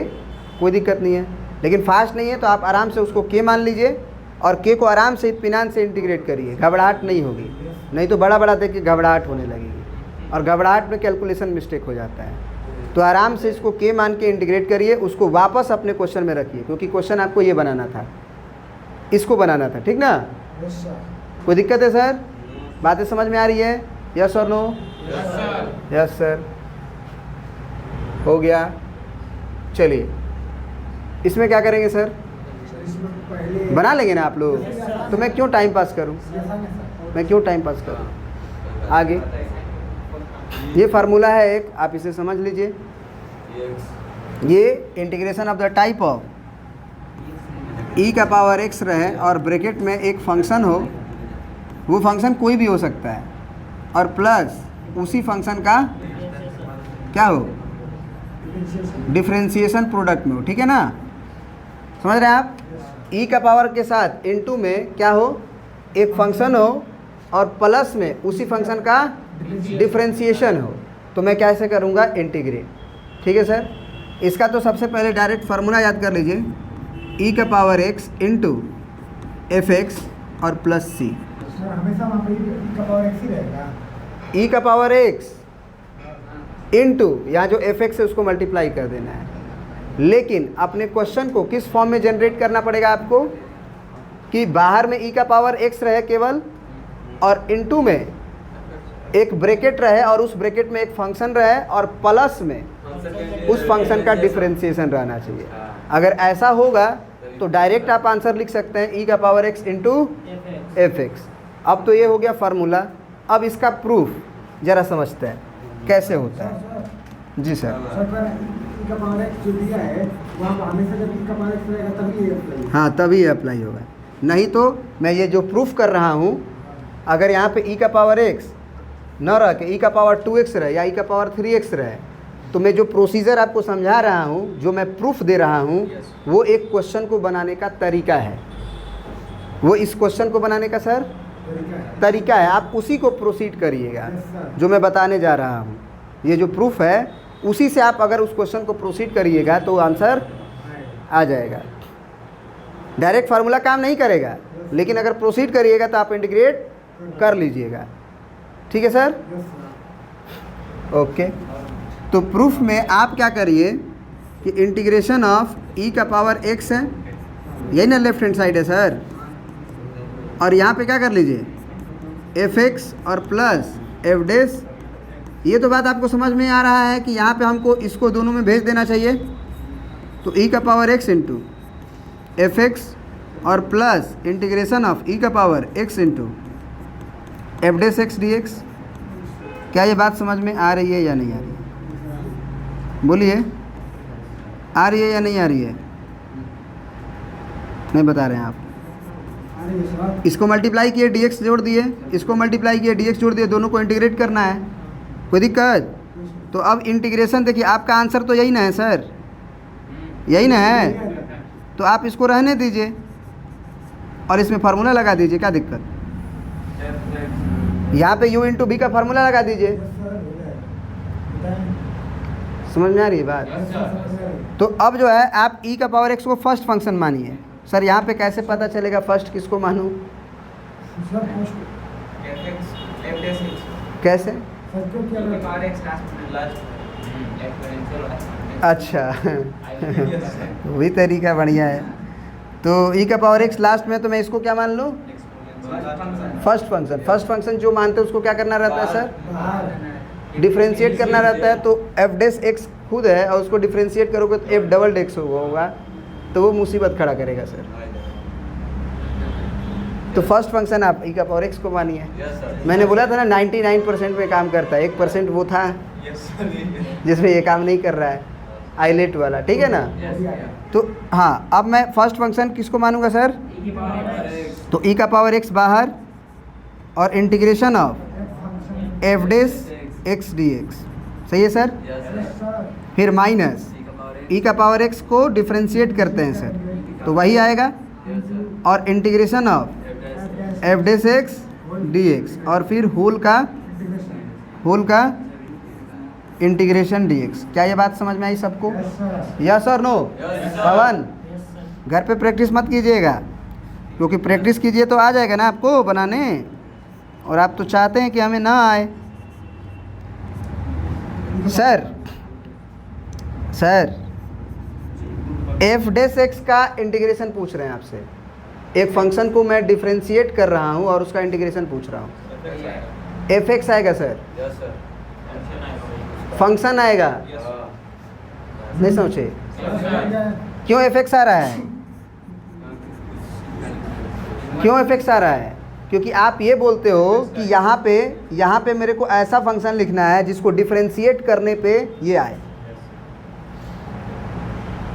कोई दिक्कत नहीं है, लेकिन फास्ट नहीं है तो आप आराम से उसको के मान लीजिए और के को आराम से इत्मीनान से इंटीग्रेट करिए, घबराहट नहीं होगी। नहीं तो बड़ा बड़ा देख के घबराहट होने लगेगी और घबराहट में कैलकुलेशन मिस्टेक हो जाता है। तो आराम से इसको के मान के इंटीग्रेट करिए, उसको वापस अपने क्वेश्चन में रखिए, क्योंकि क्वेश्चन आपको ये बनाना था, इसको बनाना था, ठीक ना। कोई दिक्कत है सर? बातें समझ में आ रही है? यस और नो? यस सर, हो गया। चलिए इसमें क्या करेंगे सर, बना लेंगे ना आप लोग, तो मैं क्यों टाइम पास करूं, मैं क्यों टाइम पास करूं। आगे ये फार्मूला है एक, आप इसे समझ लीजिए। ये integration of the type of e⁻x रहे और ब्रैकेट में एक फंक्शन हो, वो फंक्शन कोई भी हो सकता है, और प्लस उसी फंक्शन का क्या हो, डिफरेंशिएशन प्रोडक्ट में हो, ठीक है ना। समझ रहे हैं आप? e⁻ के साथ इनटू में क्या हो, एक फंक्शन हो और प्लस में उसी फंक्शन का डिफरेंशिएशन हो, तो मैं कैसे करूँगा, इंटीग्रेट। ठीक है सर, इसका तो सबसे पहले डायरेक्ट फार्मूला याद कर लीजिए, e⁻x इंटू fx और प्लस सी। हमेशा वहाँ पे e⁻x ही रहेगा, e⁻x इंटू यहाँ जो fx है उसको मल्टीप्लाई कर देना है, लेकिन अपने क्वेश्चन को किस फॉर्म में जनरेट करना पड़ेगा आपको, कि बाहर में e⁻x रहे केवल और इनटू में एक ब्रैकेट रहे और उस ब्रैकेट में एक फंक्शन रहे और प्लस में उस फंक्शन का डिफरेंशिएशन रहना चाहिए। अगर ऐसा होगा तो डायरेक्ट आप आंसर लिख सकते हैं e⁻x इंटू fx। अब तो ये हो गया फार्मूला, अब इसका प्रूफ ज़रा समझते हैं कैसे होता है। जी सर। e⁻x जो दिया है वहाँ पर हमेशा जब e⁻x रहेगा तभी ये अप्लाई, हाँ तभी अप्लाई होगा, नहीं तो मैं ये जो प्रूफ कर रहा हूँ, अगर यहाँ पे e⁻x न रह के e⁻2x रहे या e⁻3x रहे, तो मैं जो प्रोसीजर आपको समझा रहा हूँ, जो मैं प्रूफ दे रहा हूँ, वो एक क्वेश्चन को बनाने का तरीका है, वो इस क्वेश्चन को बनाने का सर तरीका है। आप उसी को प्रोसीड करिएगा जो मैं बताने जा रहा हूँ। ये जो प्रूफ है उसी से आप अगर उस क्वेश्चन को प्रोसीड करिएगा तो आंसर आ जाएगा। डायरेक्ट फार्मूला काम नहीं करेगा, लेकिन अगर प्रोसीड करिएगा तो आप इंटीग्रेट कर लीजिएगा। ठीक है सर, ओके। तो प्रूफ में आप क्या करिए कि इंटीग्रेशन ऑफ e⁻x है, यही ना लेफ्ट हैंड साइड है सर, और यहाँ पे क्या कर लीजिए fx और प्लस f'। ये तो बात आपको समझ में आ रहा है कि यहाँ पे हमको इसको दोनों में भेज देना चाहिए, तो e⁻x इंटू fx और plus integration of e⁻x into f'(x) dx। क्या ये बात समझ में आ रही है या नहीं आ रही है? बोलिए, आ रही है या नहीं आ रही है? नहीं बता रहे हैं आप? रही है सर। इसको मल्टीप्लाई किए dx जोड़ दिए, इसको मल्टीप्लाई किए dx जोड़ दिए, दोनों को इंटीग्रेट करना है। कोई दिक्कत? तो अब इंटीग्रेशन देखिए, आपका आंसर तो यही ना है सर, यही ना है, तो आप इसको रहने दीजिए और इसमें फार्मूला लगा दीजिए, क्या दिक्कत? यहाँ पे u इंटू बी का फार्मूला लगा दीजिए। समझ में आ रही है बात? तो अब जो है आप e का पावर x को फर्स्ट फंक्शन मानिए। सर यहाँ पे कैसे पता चलेगा फर्स्ट किसको मानूँ? सर पोस्ट कैसे? सर क्यों क्या अच्छा वही तरीका बढ़िया है। तो e का पावर x लास्ट में, तो मैं इसको क्या मान लूँ? First function. फर्स्ट फंक्शन जो मानते हैं उसको क्या करना रहता है सर? बाहर डिफ्रेंशिएट करना रहता है। तो एफ डेस एक्स खुद है और उसको डिफ्रेंशिएट करोगे तो एफ डबल डेक्स होगा, तो वो मुसीबत खड़ा करेगा सर। तो फर्स्ट फंक्शन आप ई का पावर एक्स को मानिए। मैंने बोला था ना 99% में काम करता है, 1% वो था जिसमें ये काम नहीं कर रहा है, आइलेट वाला, ठीक है ना। तो हाँ, अब मैं फर्स्ट फंक्शन किसको मानूंगा सर? तो ई का पावर एक्स बाहर और integration of f dash x d x, सही है सर। फिर माइनस ई का पावर एक्स को डिफ्रेंशिएट करते हैं सर, तो वही आएगा, और integration of f dash x d x, और फिर होल का इंटीग्रेशन डी एक्स। क्या ये बात समझ में आई सबको? यस और नो? पवन घर पे प्रैक्टिस मत कीजिएगा, क्योंकि प्रैक्टिस कीजिए तो आ जाएगा ना आपको बनाने, और आप तो चाहते हैं कि हमें ना आए। सर एफ डेस एक्स का इंटीग्रेशन पूछ रहे हैं आपसे। एक फंक्शन को मैं डिफ्रेंशिएट कर रहा हूँ और उसका इंटीग्रेशन पूछ रहा हूँ। एफ एक्स आएगा सर, फंक्शन आएगा, नहीं समझे? क्यों एफ एक्स आ रहा है? क्यों एफ एक्स आ रहा है? क्योंकि आप ये बोलते हो कि यहाँ पे मेरे को ऐसा फंक्शन लिखना है जिसको डिफरेंशिएट करने पे ये आए।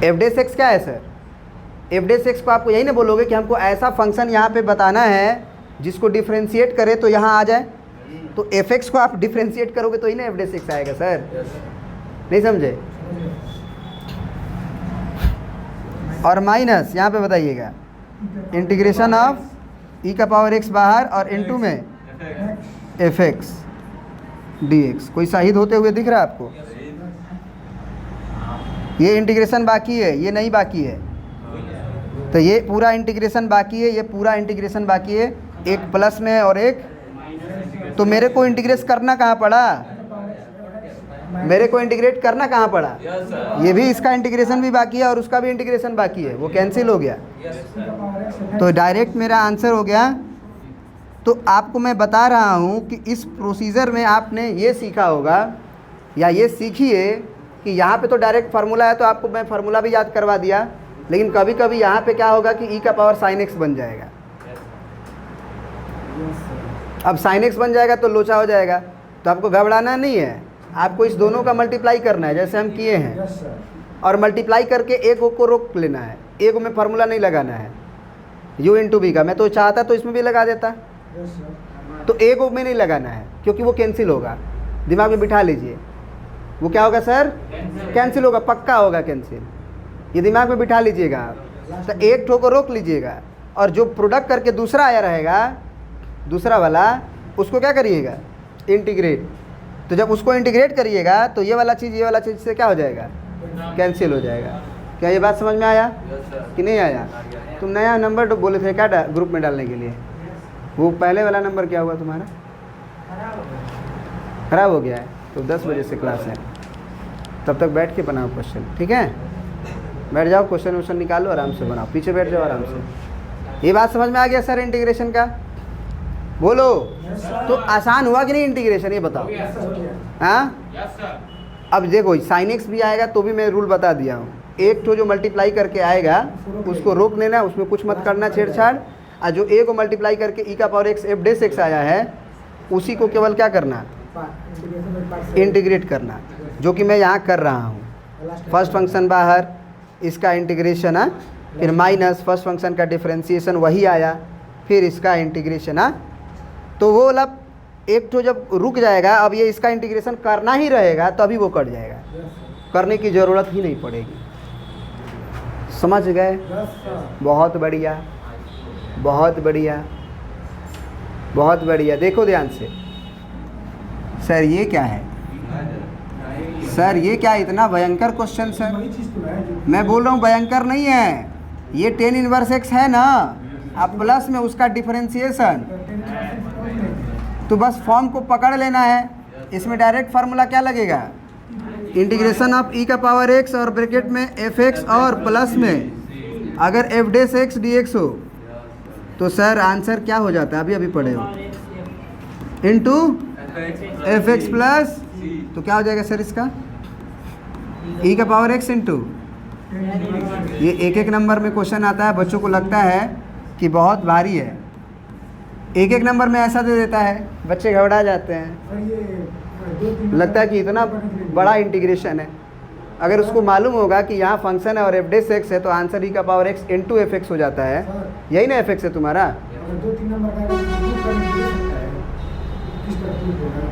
एफ डेस एक्स क्या है सर? एफ डेस एक्स को आपको यही ना बोलोगे कि हमको ऐसा फंक्शन यहाँ पे बताना है जिसको डिफरेंशिएट करे तो यहाँ आ जाए। तो एफ एक्स को आप डिफरेंशिएट करोगे तो ही ना एफ डेस एक्स आएगा सर, नहीं समझे? और माइनस यहाँ पे बताइएगा इंटीग्रेशन ऑफ ई का पावर एक्स बाहर और इनटू में एफ एक्स डी एक्स। कोई शाहिद होते हुए दिख रहा है आपको? ये इंटीग्रेशन बाकी है, ये नहीं बाकी है। तो ये पूरा इंटीग्रेशन बाकी है, ये पूरा इंटीग्रेशन बाकी है, एक प्लस में और एक। तो मेरे को इंटीग्रेट करना कहाँ पड़ा? मेरे को इंटीग्रेट करना कहाँ पड़ा? ये भी, इसका इंटीग्रेशन भी बाकी है और उसका भी इंटीग्रेशन बाकी है, वो कैंसिल हो गया। तो डायरेक्ट मेरा आंसर हो गया। तो आपको मैं बता रहा हूँ कि इस प्रोसीजर में आपने ये सीखा होगा, या ये सीखिए कि यहाँ पे तो डायरेक्ट फार्मूला है, तो आपको मैं फार्मूला भी याद करवा दिया, लेकिन कभी कभी यहाँ पे क्या होगा कि ई का पावर साइन एक्स बन जाएगा। अब साइन एक्स बन जाएगा तो लोचा हो जाएगा, तो आपको घबराना नहीं है, आपको इस दोनों का मल्टीप्लाई करना है जैसे हम किए हैं, और मल्टीप्लाई करके एक को रोक लेना है, एक में फार्मूला नहीं लगाना है u इंटू बी का। मैं तो चाहता तो इसमें भी लगा देता, तो एक में नहीं लगाना है क्योंकि वो कैंसिल होगा। दिमाग में बिठा लीजिए, वो क्या होगा सर? कैंसिल होगा, पक्का होगा कैंसिल, ये दिमाग में बिठा लीजिएगा आप। तो एक ठो को रोक लीजिएगा, और जो प्रोडक्ट करके दूसरा आया रहेगा, दूसरा वाला, उसको क्या करिएगा? इंटीग्रेट। तो जब उसको इंटीग्रेट करिएगा तो ये वाला चीज़ से क्या हो जाएगा? कैंसिल हो जाएगा। क्या ये बात समझ में आया कि नहीं आया? तुम नया नंबर तो बोले थे क्या ग्रुप में डालने के लिए, वो पहले वाला नंबर क्या हुआ तुम्हारा? ख़राब हो गया है। तो 10 बजे से क्लास है, तब तक बैठ के बनाओ क्वेश्चन, ठीक है? बैठ जाओ, क्वेश्चन निकालो, आराम से बनाओ, पीछे बैठ जाओ आराम से। ये बात समझ में आ गया सर इंटीग्रेशन का? बोलो। तो आसान हुआ कि नहीं इंटीग्रेशन, ये बताओ। हाँ, अब देखो साइन एक्स भी आएगा तो भी मैं रूल बता दिया हूँ, एक तो जो मल्टीप्लाई करके आएगा उसको रोक लेना, उसमें कुछ मत करना छेड़छाड़, और जो ए को मल्टीप्लाई करके ई का power x F dash x आया है उसी को केवल क्या करना? इंटीग्रेट करना, जो कि मैं यहाँ कर रहा हूँ। फर्स्ट फंक्शन बाहर, इसका इंटीग्रेशन है, फिर माइनस फर्स्ट फंक्शन का डिफरेंशिएशन वही आया, फिर इसका इंटीग्रेशन। हाँ, तो वो वाला एक तो जब रुक जाएगा, अब ये इसका इंटीग्रेशन करना ही रहेगा तो अभी वो कट जाएगा, करने की ज़रूरत ही नहीं पड़ेगी। समझ गए? Yes sir. बहुत बढ़िया, बहुत बढ़िया, बहुत बढ़िया। देखो ध्यान से, सर ये क्या है? सर ये क्या इतना भयंकर क्वेश्चन सर? वही चीज़ तो है जो मैं बोल रहा हूँ भयंकर नहीं है, ये टेन इनवर्स एक्स है ना, अब प्लस में उसका डिफरेंशिएशन, तो बस फॉर्म को पकड़ लेना है। इसमें डायरेक्ट फार्मूला क्या लगेगा? इंटीग्रेशन ऑफ ई का पावर एक्स और ब्रैकेट में एफ एक्स और प्लस में अगर F dash x d x हो तो सर आंसर क्या हो जाता है? अभी अभी पढ़े हो, इंटू एफ एक्स प्लस, तो क्या हो जाएगा सर इसका? ई का पावर एक्स इंटू, ये एक एक नंबर में क्वेश्चन आता है, बच्चों को लगता है कि बहुत भारी है, एक एक नंबर में ऐसा दे देता है, बच्चे घबरा जाते हैं, सर ये लगता है कि इतना बड़ा इंटीग्रेशन है। अगर उसको मालूम होगा कि यहाँ फंक्शन है और एफ डेस एक्स है तो आंसर ई का power x into F x हो जाता है। यही ना एफ एक्स है तुम्हारा? अगर 2-3 नंबर का प्रूफ करने के लिए सकता है, किस तरह प्रूफ होगा,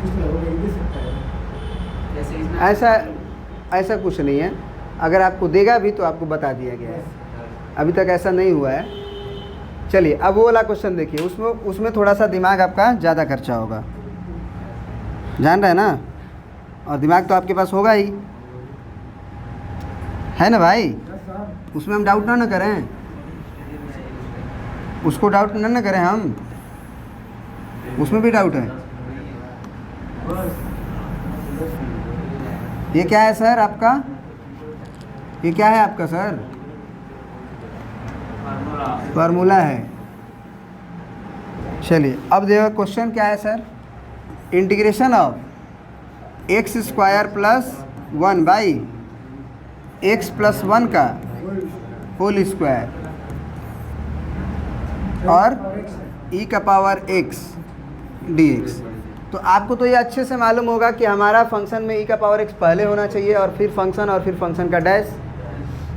किस तरह होगा ये दे सकता है। जैसे इसमें ऐसा ऐसा कुछ नहीं है, अगर आपको देगा भी तो आपको बता दिया गया है, अभी तक ऐसा नहीं हुआ है। चलिए अब वो वाला क्वेश्चन देखिए, उसमें थोड़ा सा दिमाग आपका ज़्यादा खर्चा होगा, जान रहे हैं ना, और दिमाग तो आपके पास होगा ही, है ना भाई? Yes sir. उसमें हम डाउट ना करें, उसको डाउट ना करें हम, उसमें भी डाउट है। ये क्या है सर आपका? ये क्या है आपका सर? फार्मूला है। चलिए अब देखो क्वेश्चन क्या है sir? Integration of x square plus 1 by x plus 1 का होल स्क्वायर और ई का पावर एक्स डी एक्स। तो आपको तो ये अच्छे से मालूम होगा कि हमारा फंक्शन में ई का पावर एक्स पहले होना चाहिए और फिर फंक्शन का डैश।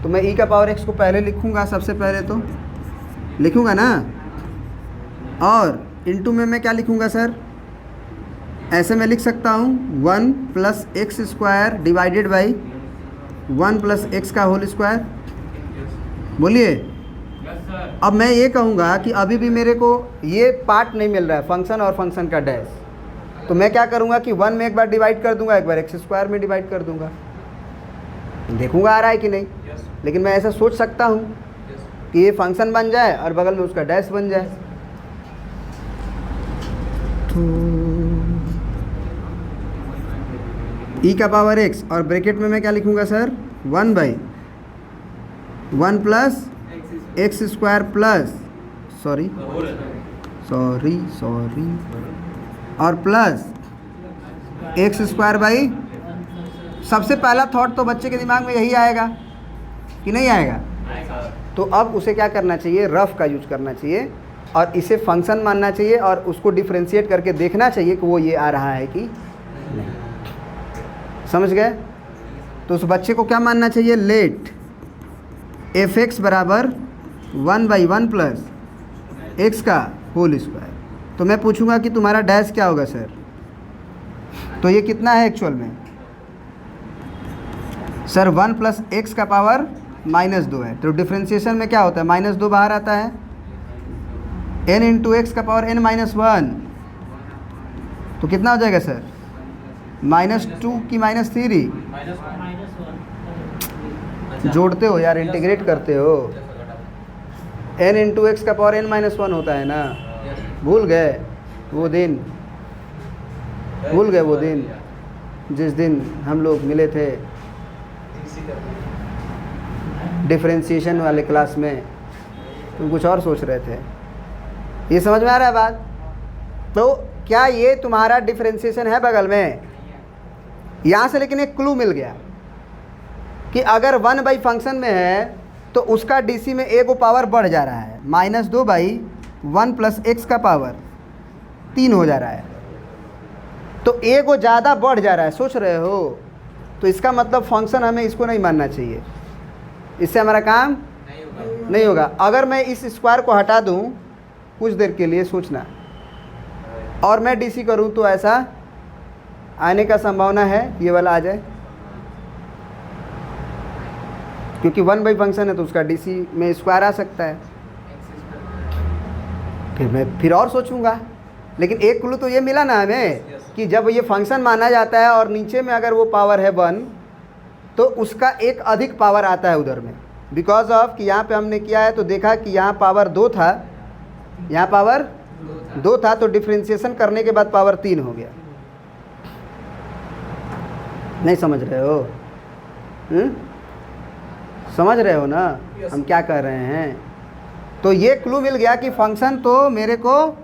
तो मैं ई का पावर एक्स को पहले लिखूंगा, सबसे पहले तो लिखूंगा ना, और इनटू में मैं क्या लिखूंगा सर? ऐसे मैं लिख सकता हूँ 1 plus x square divided by 1 plus x का होल स्क्वायर। बोलिए। अब मैं ये कहूँगा कि अभी भी मेरे को ये पार्ट नहीं मिल रहा है, फंक्शन और फंक्शन का डैश, तो मैं क्या करूँगा कि 1 में एक बार डिवाइड कर दूंगा, एक बार एक्स स्क्वायर में डिवाइड कर दूंगा, देखूंगा आ रहा है कि नहीं। लेकिन मैं ऐसा सोच सकता हूँ कि ये फंक्शन बन जाए और बगल में उसका डैश बन जाए। तो ई का पावर एक्स और ब्रैकेट में मैं क्या लिखूंगा sir? 1 by 1 plus x square plus sorry और प्लस एक्स स्क्वायर बाई, सबसे पहला थॉट तो बच्चे के दिमाग में यही आएगा कि नहीं आएगा? तो अब उसे क्या करना चाहिए? रफ का यूज करना चाहिए और इसे फंक्शन मानना चाहिए और उसको डिफरेंशिएट करके देखना चाहिए कि वो ये आ रहा है कि नहीं। समझ गए? तो उस बच्चे को क्या मानना चाहिए? लेट एफ एक्स बराबर 1 बाई 1 प्लस एक्स का होल स्क्वायर। तो मैं पूछूंगा कि तुम्हारा डैश क्या होगा सर? तो ये कितना है एक्चुअल में सर? 1 प्लस एक्स का पावर -2 है, तो डिफ्रेंशिएशन में क्या होता है? -2 बाहर आता है, n इंटू एक्स का पावर n-1, तो कितना हो जाएगा सर? -2 की -3 जोड़ते हो यार, इंटीग्रेट करते हो, n इंटू एक्स का पावर n-1 होता है ना। भूल गए वो दिन? भूल गए वो दिन जिस दिन हम लोग मिले थे डिफरेंशिएशन वाले क्लास में? तुम कुछ और सोच रहे थे। ये समझ में आ रहा है बात? तो क्या ये तुम्हारा डिफरेंशिएशन है बगल में? यहाँ से लेकिन एक क्लू मिल गया कि अगर 1 बाई फंक्शन में है तो उसका डीसी में ए को पावर बढ़ जा रहा है, -2 बाई 1 प्लस एक्स का पावर 3 हो जा रहा है, तो ए को ज़्यादा बढ़ जा रहा है, सोच रहे हो? तो इसका मतलब फंक्शन हमें इसको नहीं मानना चाहिए, इससे हमारा काम नहीं होगा। अगर मैं इस स्क्वायर को हटा दूं कुछ देर के लिए, सोचना, और मैं डीसी करूं तो ऐसा आने का संभावना है, ये वाला आ जाए, क्योंकि 1 फंक्शन है तो उसका डीसी में स्क्वायर आ सकता है। फिर मैं फिर और सोचूंगा, लेकिन एक क्लू तो ये मिला ना हमें कि जब ये फंक्शन माना जाता है और नीचे में अगर वो पावर है 1 तो उसका एक अधिक पावर आता है उधर में, बिकॉज ऑफ कि यहाँ पे हमने किया है तो देखा कि यहाँ पावर 2 था, यहाँ पावर 2 था, तो डिफ्रेंशिएशन करने के बाद पावर 3 हो गया। नहीं समझ रहे हो? समझ रहे हो ना हम क्या कर रहे हैं? तो ये क्लू मिल गया कि फंक्शन तो मेरे को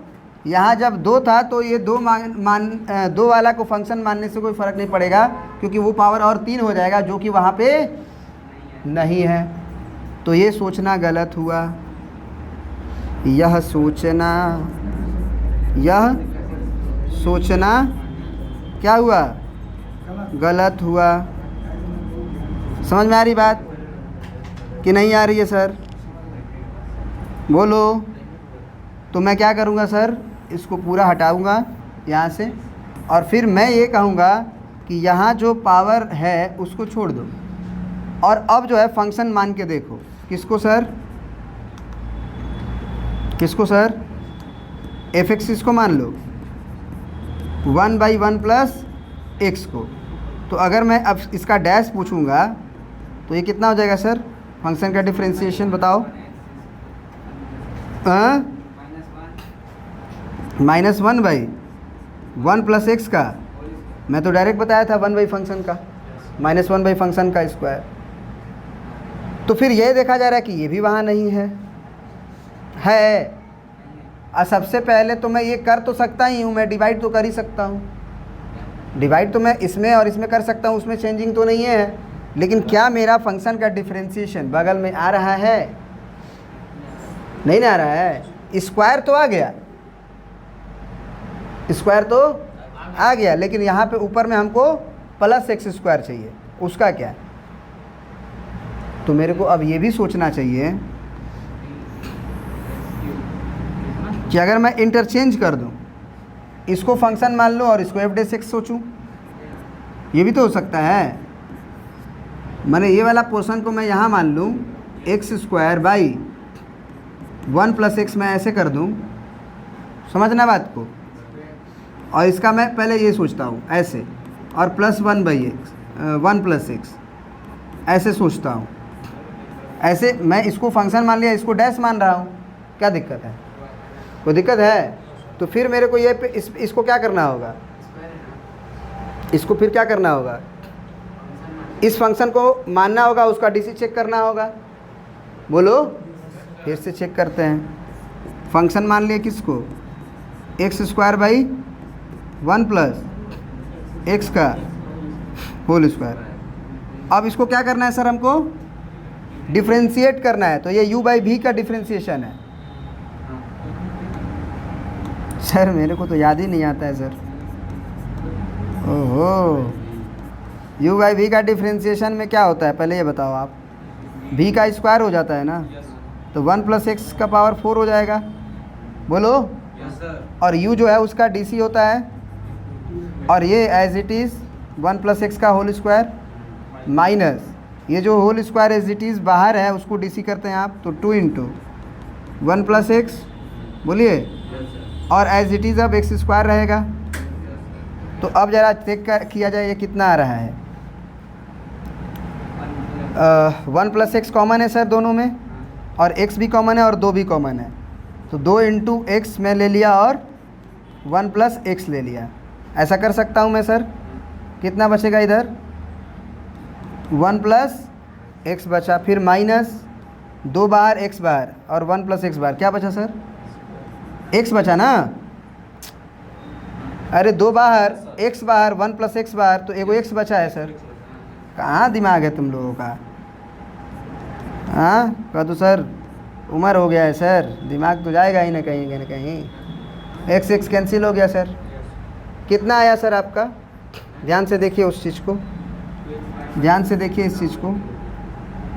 यहाँ जब 2 था तो ये 2 वाला को फंक्शन मानने से कोई फ़र्क नहीं पड़ेगा, क्योंकि वो पावर और 3 हो जाएगा जो कि वहाँ पे नहीं है। तो ये सोचना गलत हुआ, यह सोचना क्या हुआ? गलत हुआ। समझ में आ रही बात कि नहीं आ रही है सर? बोलो। तो मैं क्या करूँगा सर, इसको पूरा हटाऊँगा यहाँ से, और फिर मैं ये कहूँगा कि यहाँ जो पावर है उसको छोड़ दो, और अब जो है फंक्शन मान के देखो। किसको सर? किसको सर? f(x) को मान लो, 1/1 प्लस x को। तो अगर मैं अब इसका डैश पूछूंगा तो ये कितना हो जाएगा सर? फंक्शन का डिफरेंशिएशन बताओ। -1/1 प्लस x का, मैं तो डायरेक्ट बताया था 1 फंक्शन का, -1 फंक्शन का स्क्वायर। तो फिर ये देखा जा रहा है कि ये भी वहाँ नहीं है। और सबसे पहले तो मैं ये कर तो सकता ही हूँ, मैं डिवाइड तो कर ही सकता हूँ। डिवाइड तो मैं इसमें और इसमें कर सकता हूँ, उसमें चेंजिंग तो नहीं है। लेकिन क्या मेरा फंक्शन का डिफरेंशिएशन बगल में आ रहा है? नहीं ना आ रहा है। स्क्वायर तो आ गया, स्क्वायर तो आ गया, लेकिन यहाँ पे ऊपर में हमको +x² चाहिए, उसका क्या? तो मेरे को अब ये भी सोचना चाहिए कि अगर मैं इंटरचेंज कर दूं, इसको फंक्शन मान लूं और इसको f(x) सोचूं, ये भी तो हो सकता है। मैंने ये वाला पोर्शन को मैं यहाँ मान लूं x²/1 + x, मैं ऐसे कर दूं, समझना बात को। और इसका मैं पहले ये सोचता हूँ ऐसे, और +1 + x ऐसे सोचता हूँ। ऐसे मैं इसको फंक्शन मान लिया, इसको डैश मान रहा हूँ, क्या दिक्कत है? कोई दिक्कत है? तो फिर मेरे को ये इसको क्या करना होगा? इसको फिर क्या करना होगा? इस फंक्शन को मानना होगा, उसका डीसी चेक करना होगा। बोलो, फिर से चेक करते हैं। फंक्शन मान लिए किसको? x²/1 + x का होल स्क्वायर। अब इसको क्या करना है सर? हमको डिफ्रेंशिएट करना है, तो ये u/v का डिफ्रेंशिएशन है। सर मेरे को तो याद ही नहीं आता है सर। ओहो, u/v का डिफ्रेंशिएशन में क्या होता है पहले ये बताओ आप? v का स्क्वायर हो जाता है ना, तो 1 + x का पावर 4 हो जाएगा। बोलो। Yes sir. और u जो है उसका डीसी होता है, और ये एज इट इज़ 1 + x का होल स्क्वायर माइनस ये जो whole square as it is बाहर है उसको डीसी करते हैं आप, तो 2 × 1 + x, बोलिए, और एज इट इज़ अब x² रहेगा। तो अब ज़रा चेक किया जाए ये कितना आ रहा है। 1 + x कॉमन है सर दोनों में, और x भी कॉमन है और 2 भी कॉमन है, तो 2 × x में ले लिया और 1 + x ले लिया। ऐसा कर सकता हूँ मैं सर। कितना बचेगा इधर? 1 + x बचा, फिर माइनस 2 बाहर x बाहर और 1 + x बाहर, क्या बचा सर? x बचा ना। अरे 2 बाहर x बाहर 1 + x बाहर, तो एगो x बचा है सर। कहाँ दिमाग है तुम लोगों का? हाँ कह दो सर, उम्र हो गया है सर, दिमाग तो जाएगा ही ना कहीं ना कहीं। x कैंसिल हो गया सर। कितना आया सर आपका? ध्यान से देखिए उस चीज़ को, ध्यान से देखिए इस चीज़ को।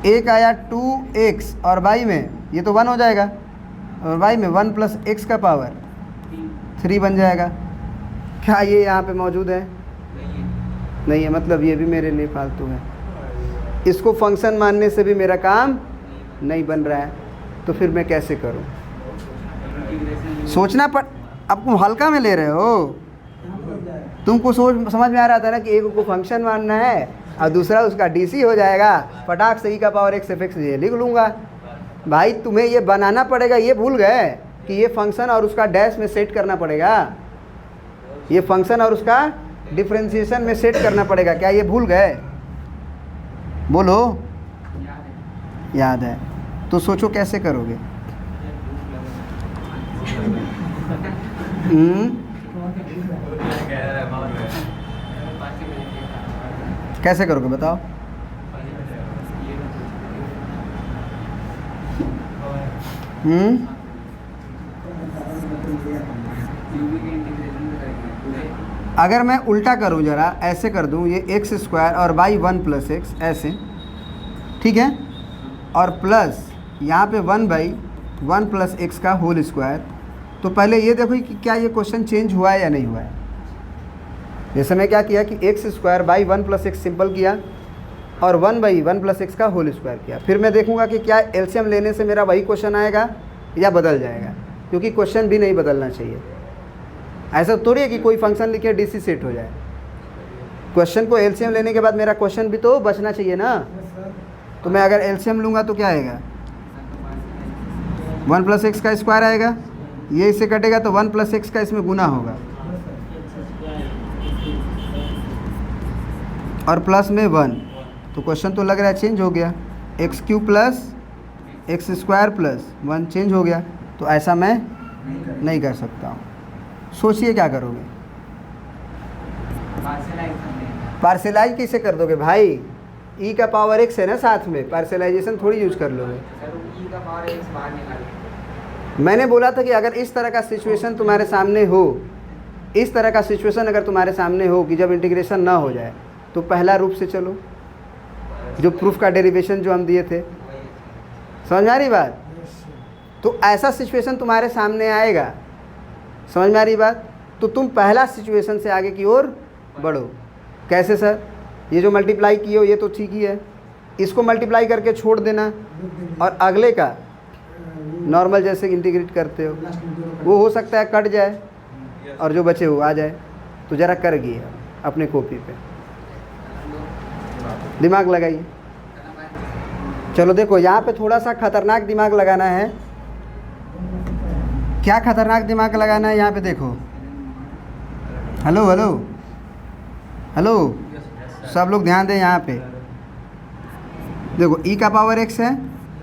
एक आया 2x और y में ये तो 1 हो जाएगा, और y में 1 प्लस x का पावर 3 बन जाएगा। क्या ये यहाँ पे मौजूद है? नहीं है, मतलब ये भी मेरे लिए फालतू है। इसको फंक्शन मानने से भी मेरा काम नहीं बन रहा है, तो फिर मैं कैसे करूँ? सोचना पड़, अब तुम हल्का में ले रहे हो। तुमको समझ में आ रहा था ना कि एक को फंक्शन मानना है और दूसरा उसका डीसी हो जाएगा, फटाक से ई का पावर एक्स एफ ये लिख लूँगा। भाई तुम्हें ये बनाना पड़ेगा, ये भूल गए कि ये फंक्शन और उसका डैश में सेट करना पड़ेगा, ये फंक्शन और उसका डिफरेंशिएशन में सेट करना पड़ेगा। क्या ये भूल गए? बोलो। याद है तो सोचो कैसे करोगे? कैसे करोगे बताओ? अगर मैं उल्टा करूं, जरा ऐसे कर दूं, ये एक्स स्क्वायर और बाई 1 प्लस एक्स ऐसे, ठीक है, और प्लस यहाँ पे 1 बाई 1 प्लस एक्स का होल स्क्वायर। तो पहले ये देखो कि क्या ये क्वेश्चन चेंज हुआ है या नहीं हुआ है। जैसे मैं क्या किया कि x square by 1 plus x simple किया और 1 बाई 1 प्लस एक्स का होल स्क्वायर किया। फिर मैं देखूंगा कि क्या एलसीएम लेने से मेरा वही क्वेश्चन आएगा या बदल जाएगा, क्योंकि क्वेश्चन भी नहीं बदलना चाहिए। ऐसा थोड़ी है कि कोई फंक्शन लिखे डीसी सेट हो जाए। क्वेश्चन को एलसीएम लेने के बाद मेरा क्वेश्चन भी तो बचना चाहिए ना। तो मैं अगर एलसीएम लूँगा तो क्या आएगा? 1 प्लस एक्स का स्क्वायर आएगा, ये इससे कटेगा तो 1 प्लस एक्स का इसमें गुना होगा और प्लस में 1। तो क्वेश्चन तो लग रहा है चेंज हो गया, x cube plus x square plus 1 change हो गया। तो ऐसा मैं नहीं कर सकता हूँ। सोचिए क्या करोगे? पार्सलाइज कैसे कर दोगे भाई? ई का पावर एक्स है ना साथ में, पार्सलाइजेशन थोड़ी यूज कर लोगे। मैंने बोला था कि अगर इस तरह का सिचुएशन तुम्हारे सामने हो, इस तरह का सिचुएशन अगर तुम्हारे सामने हो कि जब इंटीग्रेशन ना हो जाए, तो पहला रूप से चलो, जो प्रूफ का डेरिवेशन जो हम दिए थे। समझ में आ रही बात? तो ऐसा सिचुएशन तुम्हारे सामने आएगा, समझ में आ रही बात? तो तुम पहला सिचुएशन से आगे की ओर बढ़ो। कैसे सर? ये जो मल्टीप्लाई किए हो ये तो ठीक ही है, इसको मल्टीप्लाई करके छोड़ देना और अगले का नॉर्मल जैसे इंटीग्रेट करते हो, वो हो सकता है कट जाए और जो बचे वो आ जाए। तो ज़रा कर गई अपने कॉपी पे, दिमाग लगाइए। चलो देखो, यहाँ पे थोड़ा सा खतरनाक दिमाग लगाना है। क्या खतरनाक दिमाग लगाना है यहाँ पे? देखो, हेलो हेलो हेलो, सब लोग ध्यान दें यहाँ पे। देखो, ई का पावर एक्स है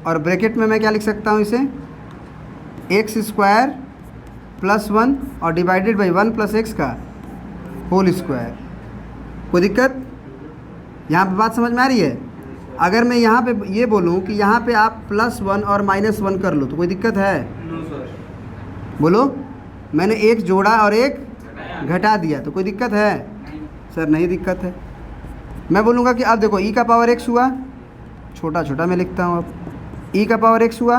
और ब्रैकेट में मैं क्या लिख सकता हूँ इसे? एक्स स्क्वायर प्लस 1 और डिवाइडेड बाई 1 प्लस एक्स का होल स्क्वायर। कोई दिक्कत? यहाँ पे बात समझ में आ रही है? अगर मैं यहाँ पे ये बोलूँ कि यहाँ पे आप +1 और -1 कर लो, तो कोई दिक्कत है? बोलो। मैंने एक जोड़ा और एक घटा दिया, तो कोई दिक्कत है? सर नहीं दिक्कत है। मैं बोलूँगा कि अब देखो, ई का पावर एक्स हुआ, छोटा छोटा मैं लिखता हूँ। अब ई का पावर एक्स हुआ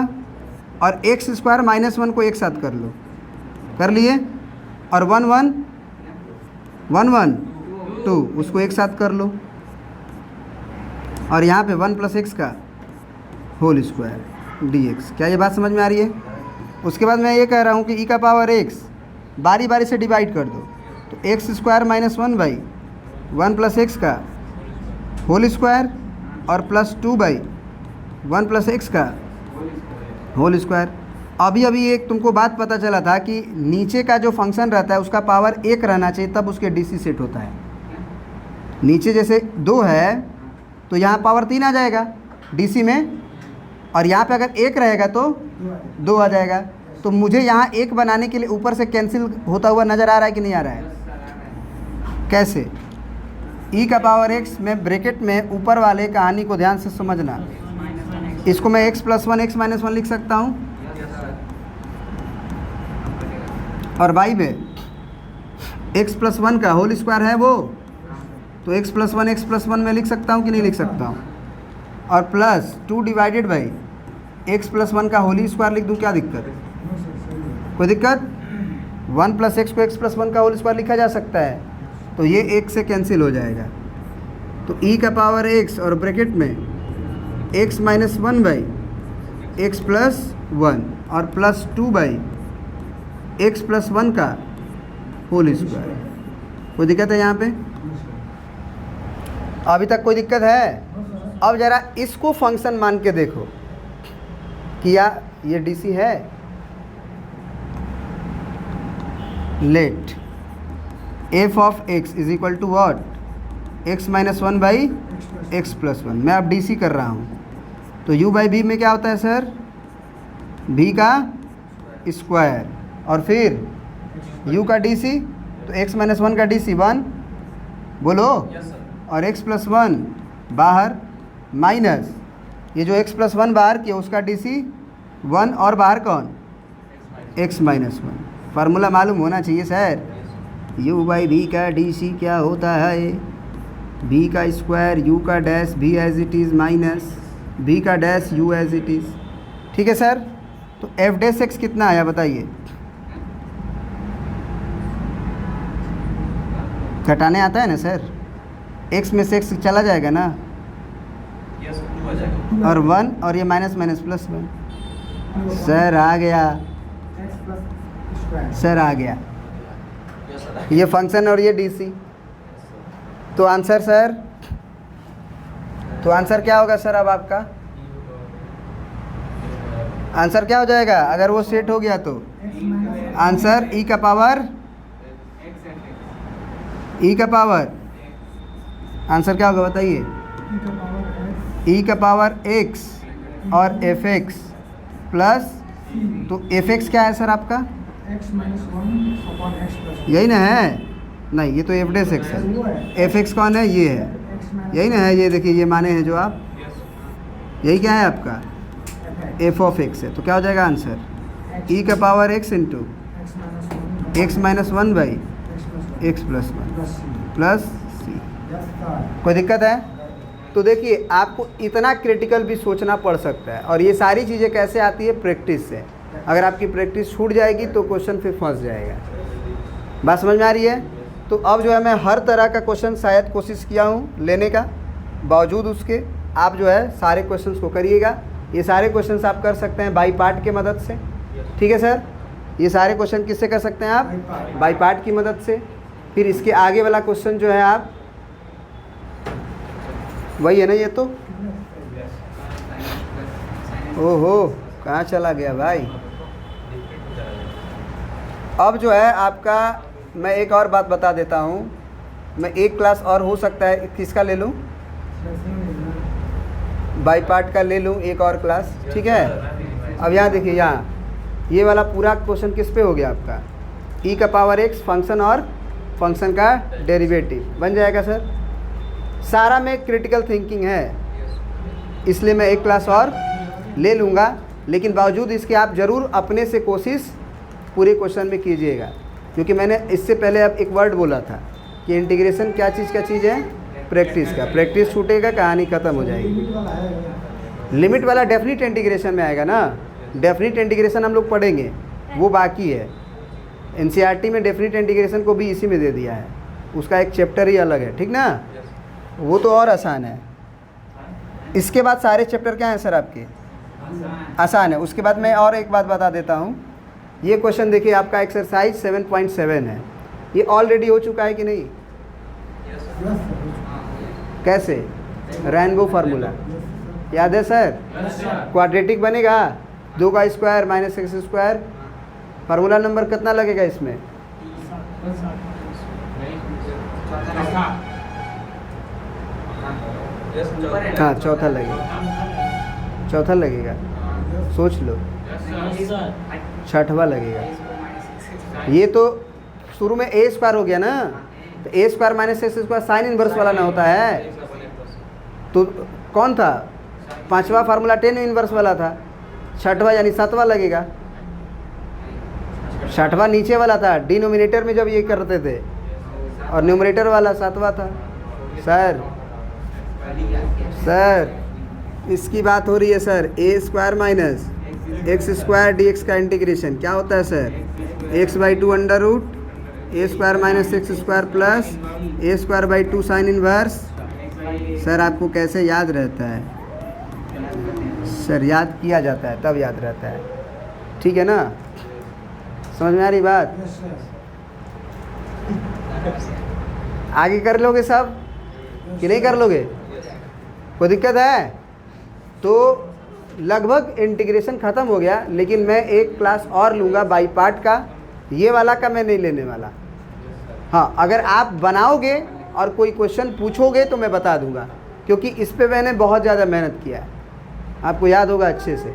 और एक्स स्क्वायर -1 को एक साथ कर लो, कर लिए, और 1 1 1 1 2 उसको एक साथ कर लो, और यहाँ पे 1 प्लस एक्स का होल स्क्वायर dx। क्या ये बात समझ में आ रही है? उसके बाद मैं ये कह रहा हूँ कि ई का पावर एक्स बारी बारी से डिवाइड कर दो, तो x square -1 by 1 plus x का होल स्क्वायर और +2 बाई 1 प्लस एक्स का होल स्क्वायर। अभी अभी एक तुमको बात पता चला था कि नीचे का जो फंक्शन रहता है उसका पावर 1 रहना चाहिए, तब उसके डीसी सेट होता है। नीचे जैसे 2 है तो यहाँ पावर 3 आ जाएगा डीसी में, और यहाँ पे अगर 1 रहेगा तो 2 आ जाएगा। तो मुझे यहाँ 1 बनाने के लिए ऊपर से कैंसिल होता हुआ नज़र आ रहा है कि नहीं आ रहा है? कैसे? ई का पावर एक्स में ब्रैकेट में ऊपर वाले कहानी को ध्यान से समझना। इसको मैं x + 1 x - 1 लिख सकता हूँ, और बाई में x + 1 का होल स्क्वायर है वो, तो x + 1 x + 1 में लिख सकता हूँ कि नहीं लिख सकता हूँ? और plus 2 divided by x plus 1 का होली स्क्वायर लिख दूँ, क्या दिक्कत? नो सर, सही है। कोई दिक्कत? 1 प्लस एक्स को एक्स प्लस 1 का होल स्क्वायर लिखा जा सकता है, तो ये एक से कैंसिल हो जाएगा। तो e का पावर x और ब्रैकेट में x minus 1 by x plus 1 और प्लस 2 बाई एक्स प्लस 1 का होल स्क्वायर। कोई दिक्कत है यहाँ पे? No sir. अभी तक कोई दिक्कत है? No sir. अब ज़रा इसको फंक्शन मान के देखो कि या ये डीसी है। Let f of x is equal to what? X minus 1 by x plus 1। मैं अब डीसी कर रहा हूँ, तो u बाई बी में क्या होता है सर? v का स्क्वायर और फिर u का डीसी, तो x माइनस 1 का डीसी 1, बोलो, और x प्लस 1 बाहर माइनस ये जो x प्लस 1 बाहर किया उसका डीसी 1 और बाहर कौन? x minus 1। फार्मूला मालूम होना चाहिए सर। u बाई बी का डीसी क्या होता है? v का स्क्वायर u का dash v as it is minus v का dash u as it is. ठीक है सर? तो f डैश x कितना आया बताइए? घटाने आता है ना सर? x में से x चला जाएगा ना, यस 2 आ जाएगा। और 1 और ये माइनस माइनस प्लस 1। सर आ गया, एक्स प्लस स्क्वायर। सर आ गया। Yes sir. ये फंक्शन और ये डीसी। तो आंसर सर, तो आंसर क्या होगा सर? अब आपका आंसर क्या हो जाएगा अगर वो सेट हो गया? तो एक्स माइनस आंसर e का पावर, e का पावर, आंसर क्या होगा बताइए? ई का पावर एक्स e का पावर x और fx प्लस, तो fx क्या है सर आपका? X minus 1 upon x plus यही ना है? नहीं, ये तो f डैश x है। fx कौन है? ये है, एक्स माइनस यही ना है? ये देखिए, ये माने हैं जो आप, यही क्या है आपका? f ऑफ x है। तो क्या हो जाएगा आंसर? e का power x into x minus 1 x minus 1 by x plus 1 x plus 1 plus c. Plus c. Yes sir. कोई दिक्कत है? तो देखिए, आपको इतना क्रिटिकल भी सोचना पड़ सकता है, और ये सारी चीज़ें कैसे आती है? प्रैक्टिस से। अगर आपकी प्रैक्टिस छूट जाएगी तो क्वेश्चन फिर फंस जाएगा। बात समझ में आ रही है? तो अब जो है मैं हर तरह का क्वेश्चन शायद कोशिश किया हूँ लेने का, बावजूद उसके आप जो है सारे क्वेश्चंस को करिएगा। ये सारे क्वेश्चंस आप कर सकते हैं बाई पार्ट के मदद से। ठीक है सर? ये सारे क्वेश्चन किससे कर सकते हैं आप? बाई पार्ट की मदद से। फिर इसके आगे वाला क्वेश्चन जो है आप, वही है ना ये तो? ओहो, कहाँ चला गया भाई? अब जो है आपका, मैं एक और बात बता देता हूँ। मैं एक क्लास और हो सकता है, किसका ले लूँ? बाई पार्ट का ले लूँ एक और क्लास, ठीक है? अब यहाँ देखिए, यहाँ ये वाला पूरा क्वेश्चन किस पे हो गया आपका? e का पावर x फंक्शन और फंक्शन का डेरिवेटिव बन जाएगा सर। सारा में क्रिटिकल थिंकिंग है, इसलिए मैं एक क्लास और ले लूँगा, लेकिन बावजूद इसके आप ज़रूर अपने से कोशिश पूरे क्वेश्चन में कीजिएगा, क्योंकि मैंने इससे पहले अब एक वर्ड बोला था कि इंटीग्रेशन क्या चीज़ है? प्रैक्टिस का। प्रैक्टिस छूटेगा, कहानी ख़त्म हो जाएगी। लिमिट वाला है। लिमिट वाला डेफिनिट इंटीग्रेशन में आएगा ना। डेफिनिट इंटीग्रेशन हम लोग पढ़ेंगे, वो बाकी है। एनसीईआरटी में डेफिनिट इंटीग्रेशन को भी इसी में दे दिया है, उसका एक चैप्टर ही अलग है, ठीक ना? वो तो और आसान है। इसके बाद सारे चैप्टर क्या हैं सर आपके? आसान है। उसके बाद मैं और एक बात बता देता हूँ। ये क्वेश्चन देखिए, आपका एक्सरसाइज 7.7 है। ये ऑलरेडी हो चुका है कि नहीं? Yes sir. कैसे? रेनबो फार्मूला याद है सर? क्वाड्रेटिक बनेगा, 2 का square minus x square. Formula number कितना लगेगा इसमें? हाँ, चौथा लगेगा, चौथा लगेगा, सोच लो। छठवा लगेगा। ये तो शुरू में ए स्क्वायर हो गया ना, तो A square minus x square sine inverse वाला ना होता है। तो कौन था? पांचवा फार्मूला टेन इनवर्स वाला था। छठवा यानी सातवां लगेगा। छठवां नीचे वाला था डिनोमिनेटर में जब ये करते थे, और न्यूमरेटर वाला सातवां था। सर इसकी बात हो रही है sir, A square minus x square D X का इंटीग्रेशन क्या होता है sir, X by two under root A square minus x square plus A square by two sine inverse. Sir आपको कैसे याद रहता है सर, याद किया जाता है तब याद रहता है, ठीक है ना, समझ में आ रही बात। Yes sir. आगे कर लोगे सब कि नहीं कर लोगे, कोई दिक्कत है? तो लगभग इंटीग्रेशन ख़त्म हो गया, लेकिन मैं एक क्लास और लूँगा बाई पार्ट का, ये वाला का मैं नहीं लेने वाला। हाँ, अगर आप बनाओगे और कोई क्वेश्चन पूछोगे तो मैं बता दूंगा, क्योंकि इस पे मैंने बहुत ज़्यादा मेहनत किया है, आपको याद होगा अच्छे से,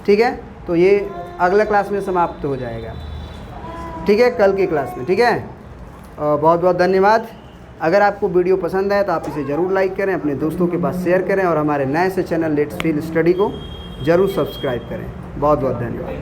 ठीक है। तो ये अगला क्लास में समाप्त हो जाएगा, ठीक है, कल की क्लास में, ठीक है। बहुत बहुत धन्यवाद। अगर आपको वीडियो पसंद आए तो आप इसे ज़रूर लाइक करें, अपने दोस्तों के पास शेयर करें और हमारे नए से चैनल लेट्स फील स्टडी को ज़रूर सब्सक्राइब करें। बहुत बहुत धन्यवाद।